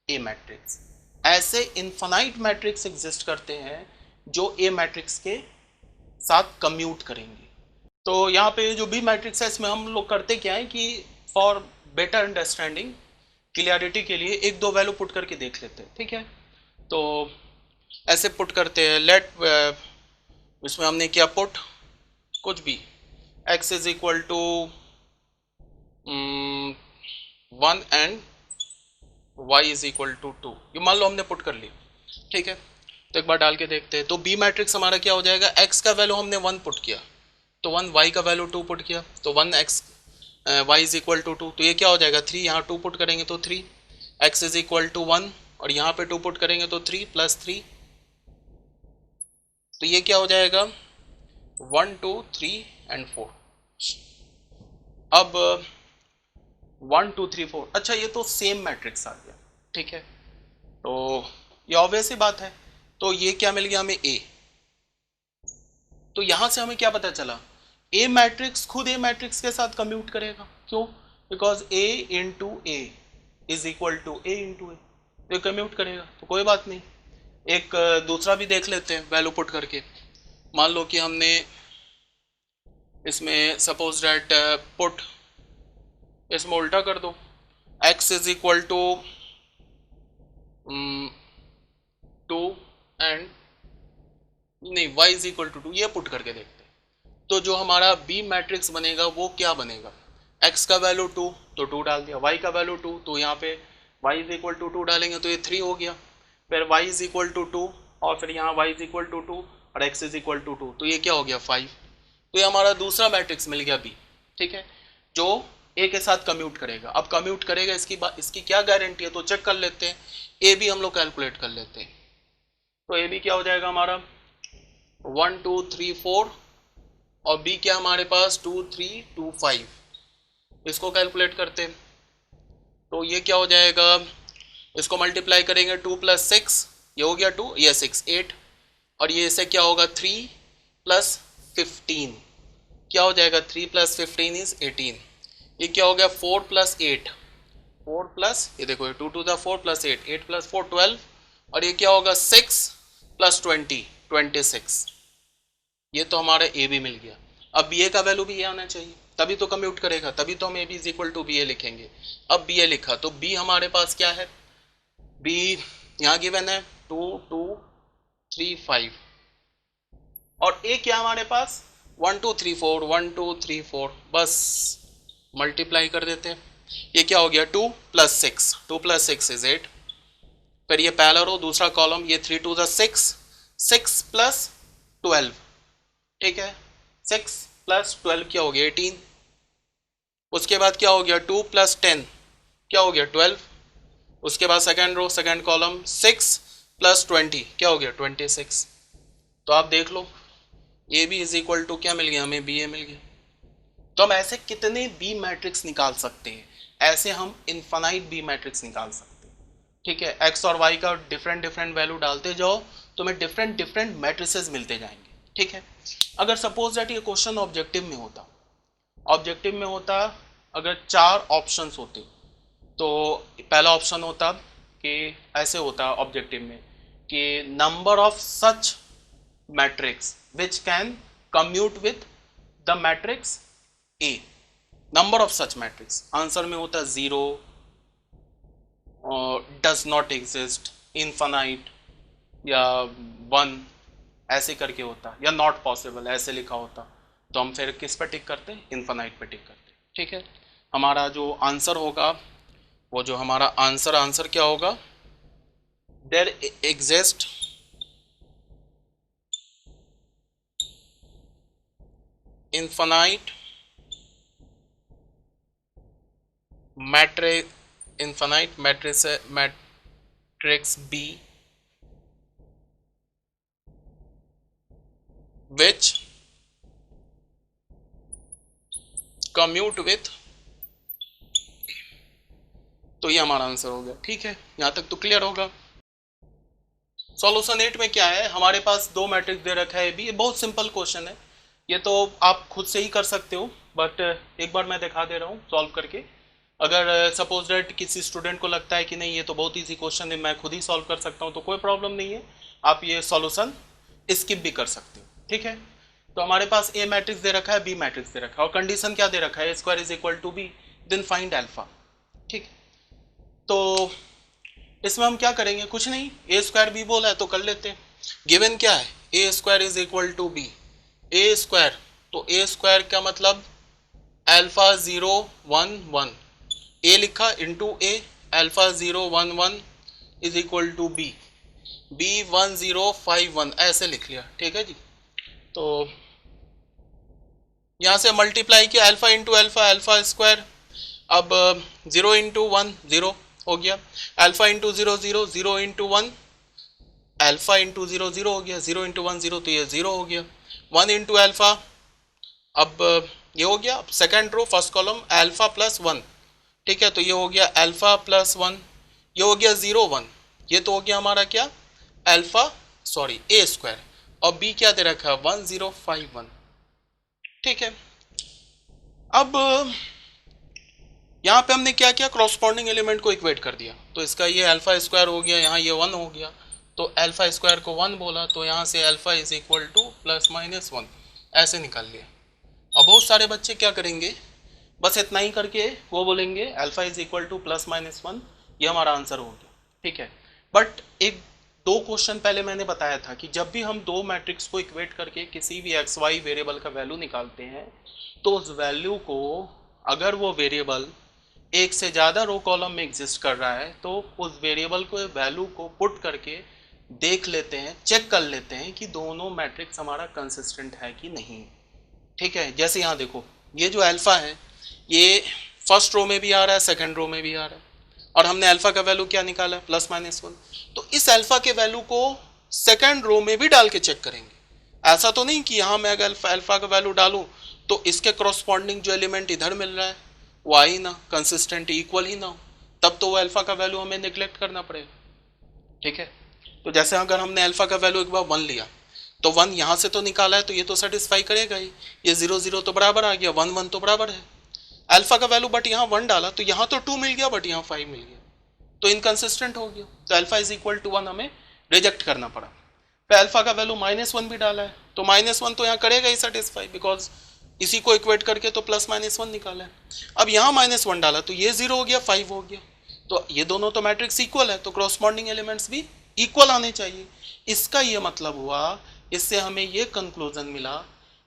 A matrix. ऐसे इनफाइनाइट मैट्रिक्स एग्जिस्ट करते हैं जो ए मैट्रिक्स के साथ कम्यूट करेंगे। तो यहाँ पे जो बी मैट्रिक्स है इसमें हम लोग करते क्या है कि फॉर बेटर अंडरस्टैंडिंग, क्लियरिटी के लिए एक दो वैल्यू पुट करके देख लेते हैं, ठीक है। तो ऐसे पुट करते हैं, लेट इसमें हमने क्या पुट, कुछ भी, x is equal to 1 and y is equal to 2, ये मान लो हमने पुट कर ली, ठीक है। तो एक बार डाल के देखते हैं, तो बी मैट्रिक्स हमारा क्या हो जाएगा, x का वैल्यू हमने 1 पुट किया तो 1, y का वैल्यू 2 पुट किया तो 1x y is equal to 2, तो ये क्या हो जाएगा 3, यहाँ 2 पुट करेंगे तो 3, x इज इक्वल टू 1 और यहाँ पे 2 पुट करेंगे तो 3 + 3, तो ये क्या हो जाएगा 1 2 3 एंड 4। अब 1 2 3 4, अच्छा ये तो सेम मैट्रिक्स आ गया, ठीक है। तो ये ऑब्वियस ही बात है, तो ये क्या मिल गया हमें A। तो यहां से हमें क्या पता चला, ए मैट्रिक्स खुद ए मैट्रिक्स के साथ कम्यूट करेगा, क्यों, because A into A is equal to A into A, ये कम्यूट करेगा, तो कोई बात नहीं। एक दूसरा भी देख लेते हैं वैल्यू पुट करके, मान लो कि हमने इसमें सपोज दैट पुट, इसमें उल्टा कर दो, x is equal to 2 and नहीं y इज इक्वल टू 2, ये पुट करके देखते हैं। तो जो हमारा बी मैट्रिक्स बनेगा वो क्या बनेगा, x का वैल्यू 2 तो 2 डाल दिया, y का वैल्यू 2 तो यहाँ पे y इज इक्वल टू 2 डालेंगे तो ये 3 हो गया, फिर y इज इक्वल टू 2 और फिर यहाँ y इज इक्वल टू 2 और x इज इक्वल टू 2, तो ये क्या हो गया 5। तो ये हमारा दूसरा मैट्रिक्स मिल गया B, ठीक है, जो A के साथ कम्यूट करेगा। अब कम्यूट करेगा इसकी क्या गारंटी है, तो चेक कर लेते हैं, ए बी हम लोग कैलकुलेट कर लेते हैं। तो ए बी क्या हो जाएगा हमारा 1 2 3 4 और बी क्या हमारे पास 2 3 2 5, इसको कैलकुलेट करते हैं। तो ये क्या हो जाएगा, इसको मल्टीप्लाई करेंगे 2 + 6, ये हो गया 2, ये 6 8 और ये इसे क्या होगा 3 + 15, क्या हो जाएगा 3 + 15 इज 18, ये क्या हो गया 4 + 8, 4 प्लस ये देखो 2 to the 4 + 8, 8 + 4 12 और ये क्या होगा 6 + 20 26, ये तो हमारा ए बी मिल गया। अब बी ए का वैल्यू भी ये आना चाहिए, तभी तो कम्यूट करेगा, तभी तो हम A B is equal to B A लिखेंगे। अब बी ए लिखा तो बी हमारे पास क्या है, बी यहाँ गिवन है 2 2 3 5 और ए क्या हमारे पास 1 2 3 4 1 2 3 4, बस मल्टीप्लाई कर देते हैं। ये क्या हो गया 2 + 6, 2 + 6 इज 8। फिर ये पहला रो दूसरा कॉलम, ये 3 2 6, 6 + 12, ठीक है 6 + 12 क्या हो गया 18। उसके बाद क्या हो गया 2 + 10 क्या हो गया 12। उसके बाद सेकंड रो सेकंड कॉलम 6 + 20 क्या हो गया 26। तो आप देख लो A B is equal to क्या मिल गया हमें, बी ए मिल गया। तो हम ऐसे कितने बी मैट्रिक्स निकाल सकते हैं, ऐसे हम इनफाइनाइट बी मैट्रिक्स निकाल सकते हैं। ठीक है, एक्स और वाई का डिफरेंट डिफरेंट वैल्यू डालते जाओ तो हमें डिफरेंट डिफरेंट मैट्रिसेस मिलते जाएंगे। ठीक है, अगर सपोज दैट ये क्वेश्चन ऑब्जेक्टिव में होता, ऑब्जेक्टिव में होता अगर 4 ऑप्शंस होते, तो पहला ऑप्शन होता कि ऐसे होता ऑब्जेक्टिव में कि number of such matrix which can commute with the matrix A, number of such matrix. Answer में होता 0, डज नॉट एग्जिस्ट, इनफाइनाइट या 1 ऐसे करके होता, या नॉट पॉसिबल ऐसे लिखा होता। तो हम फिर किस पे टिक करते हैं, इनफाइनाइट पे टिक करते हैं। ठीक है, हमारा जो आंसर होगा वो जो हमारा आंसर क्या होगा, there exist infinite matrix B which commute with, तो ये हमारा आंसर हो गया। ठीक है, यहां तक तो क्लियर होगा। सॉल्यूशन 8 में क्या है, हमारे पास 2 मैट्रिक्स दे रखा है भी, ये बहुत सिंपल क्वेश्चन है, ये तो आप खुद से ही कर सकते हो, बट एक बार मैं दिखा दे रहा हूँ सॉल्व करके। अगर सपोज दैट किसी स्टूडेंट को लगता है कि नहीं ये तो बहुत ईजी क्वेश्चन है, मैं खुद ही सॉल्व कर सकता हूँ, तो कोई प्रॉब्लम नहीं है, आप ये सॉल्यूशन स्किप भी कर सकते हो। ठीक है, तो हमारे पास ए मैट्रिक्स दे रखा है, बी मैट्रिक्स दे रखा है, और कंडीशन क्या दे रखा है, A² = B, then find alpha. ठीक, तो इसमें हम क्या करेंगे, कुछ नहीं, A² B बोला है तो कर लेते हैं। गिवन क्या है, A² = B, A², तो A² का मतलब अल्फा 0 1 1, ए लिखा into A, alpha 0 1 1 is equal to B, B 1 0 5 1 ऐसे लिख लिया। ठीक है जी, तो यहाँ से मल्टीप्लाई किया alpha into alpha, alpha square, अब 0 इंटू 1 0 हो गया, alpha into 0 0, 0 into 1 alpha into 0 0 हो गया, 0 इंटू 1 0, तो ये 0 हो गया, 1 इंटू अल्फा, अब ये हो गया second row first column alpha plus 1। ठीक है, तो ये हो गया अल्फा प्लस 1, ये हो गया 0 1, ये तो हो गया हमारा क्या अल्फा सॉरी A², और बी क्या दे रखा है 1 0 5 1। ठीक है, अब यहाँ पे हमने क्या किया, क्रॉसपॉन्डिंग एलिमेंट को इक्वेट कर दिया, तो इसका ये अल्फा² हो गया, यहाँ ये 1 हो गया, तो अल्फा² को 1 बोला, तो यहाँ से अल्फा इज इक्वल टू ±1 ऐसे निकाल लिया। अब बहुत सारे बच्चे क्या करेंगे, बस इतना ही करके वो बोलेंगे अल्फा इज इक्वल टू ±1, ये हमारा आंसर हो गया। ठीक है, बट एक 2 क्वेश्चन पहले मैंने बताया था कि जब भी हम 2 मैट्रिक्स को इक्वेट करके किसी भी XY वेरिएबल का वैल्यू निकालते हैं, तो उस वैल्यू को अगर वो वेरिएबल एक से ज़्यादा रो कॉलम में एग्जिस्ट कर रहा है, तो उस वेरिएबल को वैल्यू को पुट करके देख लेते हैं, चेक कर लेते हैं कि दोनों मैट्रिक्स हमारा कंसिस्टेंट है कि नहीं। ठीक है, जैसे यहाँ देखो ये जो अल्फा है ये फर्स्ट रो में भी आ रहा है, सेकंड रो में भी आ रहा है, और हमने अल्फा का वैल्यू क्या निकाला है ±1, तो इस अल्फा के वैल्यू को सेकंड रो में भी डाल के चेक करेंगे। ऐसा तो नहीं कि यहाँ मैं अगर अल्फा का वैल्यू डालूं तो इसके करस्पॉन्डिंग जो एलिमेंट इधर मिल रहा है वो ही ना कंसिस्टेंट इक्वल ही ना हो, तब तो वो अल्फा का वैल्यू हमें निगलेक्ट करना पड़ेगा। ठीक है, तो जैसे अगर हमने अल्फा का वैल्यू एक बार 1 लिया, तो 1 यहाँ से तो निकाला है, तो ये तो सेटिस्फाई करेगा ही, ये 0 0 तो बराबर आ गया, 1 1 तो बराबर है अल्फा का वैल्यू, बट यहाँ 1 डाला तो यहाँ तो 2 मिल गया, बट यहाँ 5 मिल गया, तो इनकंसिस्टेंट हो गया, तो अल्फा इज इक्वल टू 1 हमें रिजेक्ट करना पड़ा। फिर अल्फा का वैल्यू -1 भी डाला है, तो -1 तो यहाँ करेगा ही सेटिस्फाई, बिकॉज इसी को इक्वेट करके तो +-1 निकाला है। अब यहाँ -1 डाला तो ये 0 हो गया, 5 हो गया, तो ये दोनों तो मैट्रिक्स इक्वल है, तो क्रॉसपॉन्डिंग एलिमेंट्स भी इक्वल आने चाहिए। इसका ये मतलब हुआ, इससे हमें ये कंक्लूजन मिला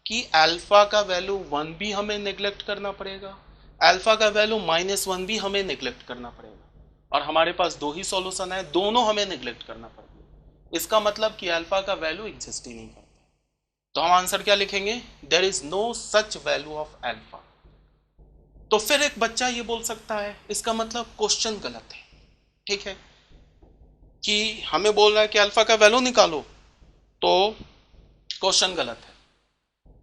कि अल्फा का वैल्यू 1 भी हमें नेग्लेक्ट करना पड़ेगा, अल्फा का वैल्यू -1 भी हमें नेग्लेक्ट करना पड़ेगा, और हमारे पास दो ही सॉल्यूशन है, दोनों हमें नेग्लेक्ट करना पड़ेगा। इसका मतलब कि अल्फा का वैल्यू एग्जिस्ट ही नहीं करता। तो हम आंसर क्या लिखेंगे? There is no such value of alpha. तो फिर एक बच्चा ये बोल सकता है इसका मतलब क्वेश्चन गलत है, ठीक है, कि हमें बोल रहा है कि अल्फा का वैल्यू निकालो, तो क्वेश्चन गलत है।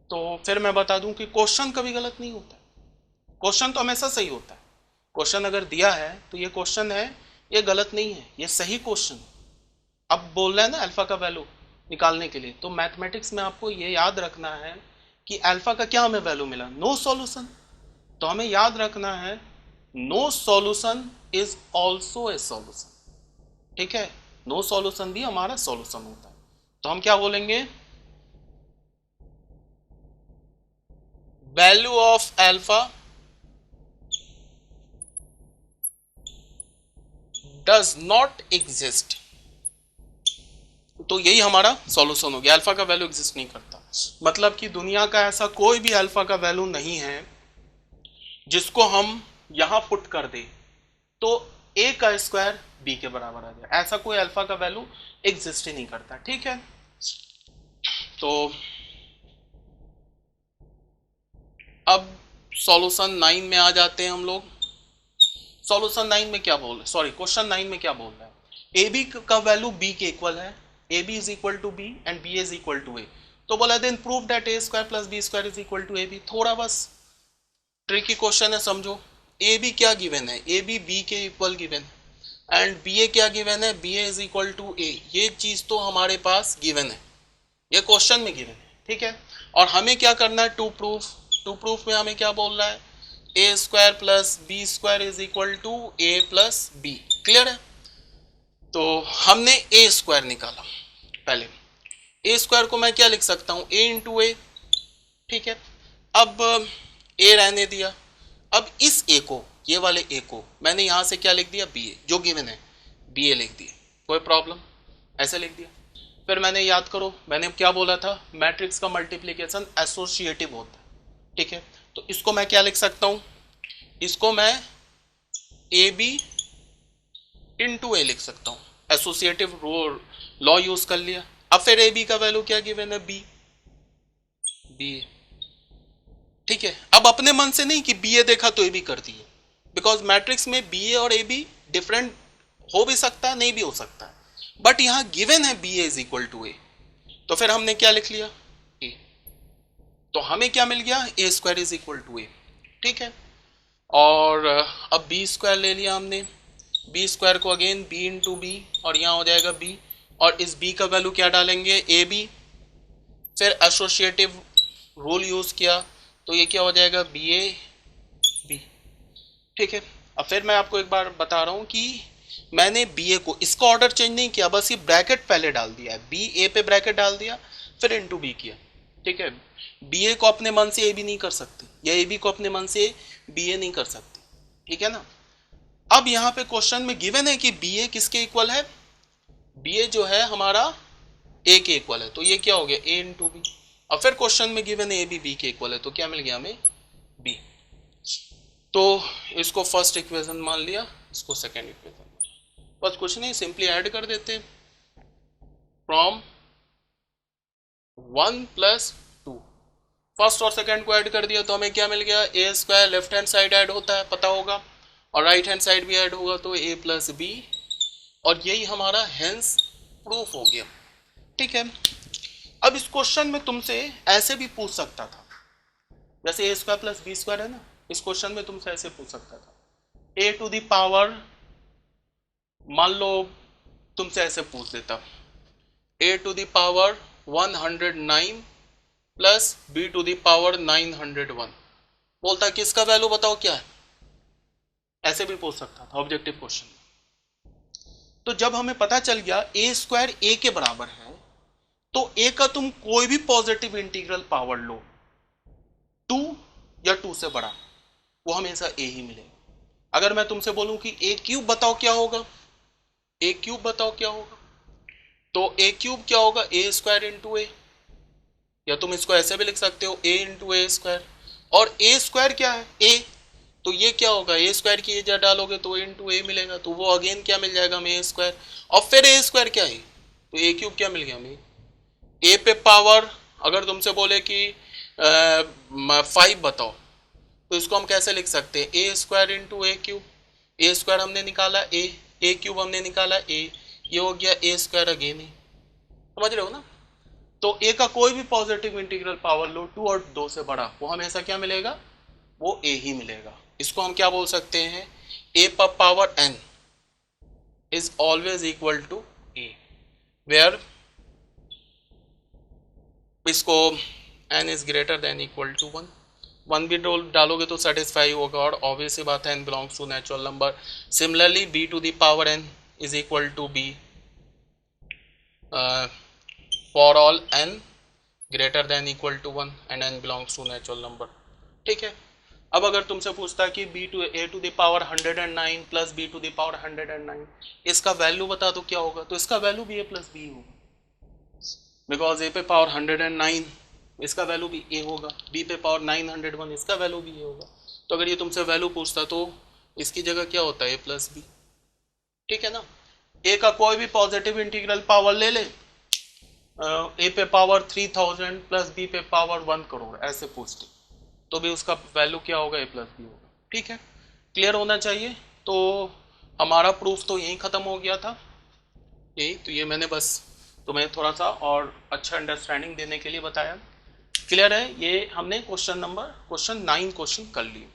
तो फिर मैं बता दूं कि क्वेश्चन कभी गलत नहीं होता, क्वेश्चन तो हमेशा सही होता है। क्वेश्चन अगर दिया है तो ये क्वेश्चन है, ये गलत नहीं है, ये सही क्वेश्चन है। अब बोल रहे हैं ना अल्फा का वैल्यू निकालने के लिए, तो मैथमेटिक्स में आपको ये याद रखना है कि अल्फा का क्या हमें वैल्यू मिला? No solution. तो हमें याद रखना है no solution is also a solution, ठीक है, नो सॉल्यूशन भी हमारा सॉल्यूशन होता है। तो हम क्या बोलेंगे? Value of alpha does not exist. तो यही हमारा सॉल्यूशन हो गया, अल्फा का वैल्यू एग्जिस्ट नहीं करता। मतलब कि दुनिया का ऐसा कोई भी अल्फा का वैल्यू नहीं है जिसको हम यहां पुट कर दे तो a का स्क्वायर b के बराबर आ जाए, ऐसा कोई अल्फा का वैल्यू एग्जिस्ट ही नहीं करता, ठीक है। तो अब सॉल्यूशन 9 में आ जाते हैं हम लोग। सॉल्यूशन 9 में क्या बोल रहे, सॉरी क्वेश्चन 9 में क्या बोल रहा है? ए बी का वैल्यू b के इक्वल है, A B is equal to B and B is equal to A. तो बोला then prove that A square plus B square is equal to A B. थोड़ा बस ट्रिकी क्वेश्चन है, समझो। A B क्या given है? A B के equal given है, एंड बी ए क्या गिवन है? B A is equal to A. ये चीज तो हमारे पास गिवन है, ये क्वेश्चन में गिवन है, ठीक है। और हमें क्या करना है? To proof. टू प्रूफ में हमें क्या बोल रहा है? A square plus B square is equal to A plus B. Clear है? तो हमने ए स्क्वायर निकाला। पहले ए स्क्वायर को मैं क्या लिख सकता हूं? ए इंटू ए, ठीक है। अब ए रहने दिया, अब इस ए को, ये वाले ए को मैंने यहां से क्या लिख दिया? बी ए, जो गिवन है बी ए लिख दिया, कोई प्रॉब्लम, ऐसे लिख दिया। फिर मैंने याद करो, मैंने क्या बोला था? मैट्रिक्स का मल्टीप्लिकेशन एसोसिएटिव होता है, ठीक है। तो इसको मैं क्या लिख सकता हूं? इसको मैं ए बी इंटू ए लिख सकता हूं, एसोसिएटिव लॉ यूज कर लिया। अब फिर ए बी का वैल्यू क्या गिवन है? बी, बी ए, ठीक है। अब अपने मन से नहीं कि बी ए देखा तो ए बी कर दिए, बिकॉज मैट्रिक्स में बी ए और ए बी डिफरेंट हो भी सकता है, नहीं भी हो सकता है, बट यहां गिवन है B A is equal to A, तो फिर हमने क्या लिख लिया? ए। तो हमें क्या मिल गया? A square is equal to ए, ठीक है। और अब बी स्क्वायर ले लिया हमने, बी स्क्वायर को अगेन बी इंटू बी, और यहाँ हो जाएगा बी, और इस बी का वैल्यू क्या डालेंगे? A B. फिर एसोसिएटिव रूल यूज किया, तो ये क्या हो जाएगा? बी ए बी, ठीक है। अब फिर मैं आपको एक बार बता रहा हूँ कि मैंने बी ए को, इसका ऑर्डर चेंज नहीं किया, बस ये ब्रैकेट पहले डाल दिया है, बी ए पे ब्रैकेट डाल दिया, फिर इंटू बी किया, ठीक है। बी ए को अपने मन से ए बी नहीं कर सकते, या ए बी को अपने मन से बी ए नहीं कर सकते, ठीक है ना। अब यहाँ पे क्वेश्चन में गिवन है कि बी ए किसके इक्वल है? बी ए जो है हमारा ए के इक्वल है, तो ये क्या हो गया? ए इंटू बी। अब फिर क्वेश्चन में गिवन है ए बी के इक्वल है, तो क्या मिल गया हमें? बी। तो इसको फर्स्ट इक्वेशन मान लिया, इसको सेकेंड इक्वेशन, बस कुछ नहीं, सिंपली ऐड कर देते। फ्रॉम 1 प्लस 2, फर्स्ट और सेकेंड को ऐड कर दिया, तो हमें क्या मिल गया? A square left hand side add होता है, पता होगा, और राइट हैंड साइड भी ऐड होगा, तो ए प्लस बी, और यही हमारा हेंस प्रूफ हो गया, ठीक है। अब इस क्वेश्चन में तुमसे ऐसे भी पूछ सकता था, जैसे ए स्क्वायर प्लस बी स्क्वायर है ना, इस क्वेश्चन में तुमसे ऐसे पूछ सकता था, ए टू द पावर, मान लो तुमसे ऐसे पूछ देता, A to the power 109 plus B to the power 901, बोलता किसका वैल्यू बताओ क्या है? ऐसे भी पूछ सकता था ऑब्जेक्टिव क्वेश्चन। तो जब हमें पता चल गया ए स्क्वायर ए के बराबर है, तो ए का तुम कोई भी पॉजिटिव इंटीग्रल पावर लो, 2 या 2 से बड़ा, वो हमेशा ए ही मिलेगा। अगर मैं तुमसे बोलूं कि ए क्यूब बताओ क्या होगा, ए क्यूब बताओ क्या होगा, तो ए क्यूब क्या होगा, ए स्क्वायर इंटू ए, या तुम इसको ऐसे भी लिख सकते हो ए इंटू ए स्क्वायर। और ए स्क्वायर क्या है, ए, तो ये क्या होगा, ए स्क्वायर की जगह डालोगे तो ए इंटू ए मिलेगा, तो वो अगेन क्या मिल जाएगा हमें, ए स्क्वायर। और फिर ए स्क्वायर क्या है, तो ए क्यूब क्या मिल गया हमें, ए पे पावर, अगर तुमसे बोले कि 5 बताओ, तो इसको हम कैसे लिख सकते हैं, ए स्क्वायर इंटू ए क्यूब, ए स्क्वायर हमने निकाला ए क्यूब हमने निकाला ए, ये हो गया ए स्क्वायर अगेन ए, समझ रहे हो ना। तो ए का कोई भी पॉजिटिव इंटीग्रल पावर लो 2 और 2 से बड़ा, वो हमेशा क्या मिलेगा, वो ए ही मिलेगा। इसको हम क्या बोल सकते हैं, ए पर power n is always equal to A, where इसको n is greater than equal to 1, 1 भी डालोगे तो सेटिस्फाई होगा, और ऑब्वियस बात है n belongs to natural number. Similarly b to the power n is equal to b for all n greater than equal to 1 and n belongs to natural number. ठीक है, अब अगर तुमसे पूछता है कि b to a to the power 109 plus b to the power 109, इसका value बता दो क्या होगा, तो इसका वैल्यू भी a प्लस b होगा, बिकॉज ए पे पावर 109 इसका वैल्यू भी ए होगा, बी पे पावर 901 इसका वैल्यू भी ए होगा। तो अगर ये तुमसे वैल्यू पूछता तो इसकी जगह क्या होता है, ए प्लस बी। ठीक है ना, ए का कोई भी पॉजिटिव इंटीग्रल पावर ले ले, ए पे पावर 3000 प्लस बी पे पावर 1 करोड़ ऐसे पूछते, तो भी उसका वैल्यू क्या होगा, ए प्लस बी होगा। ठीक है, क्लियर होना चाहिए। तो हमारा प्रूफ तो यहीं ख़त्म हो गया था, यही तो, ये मैंने बस तुम्हें थोड़ा सा और अच्छा अंडरस्टैंडिंग देने के लिए बताया। क्लियर है, ये हमने क्वेश्चन 9 क्वेश्चन कर लिए।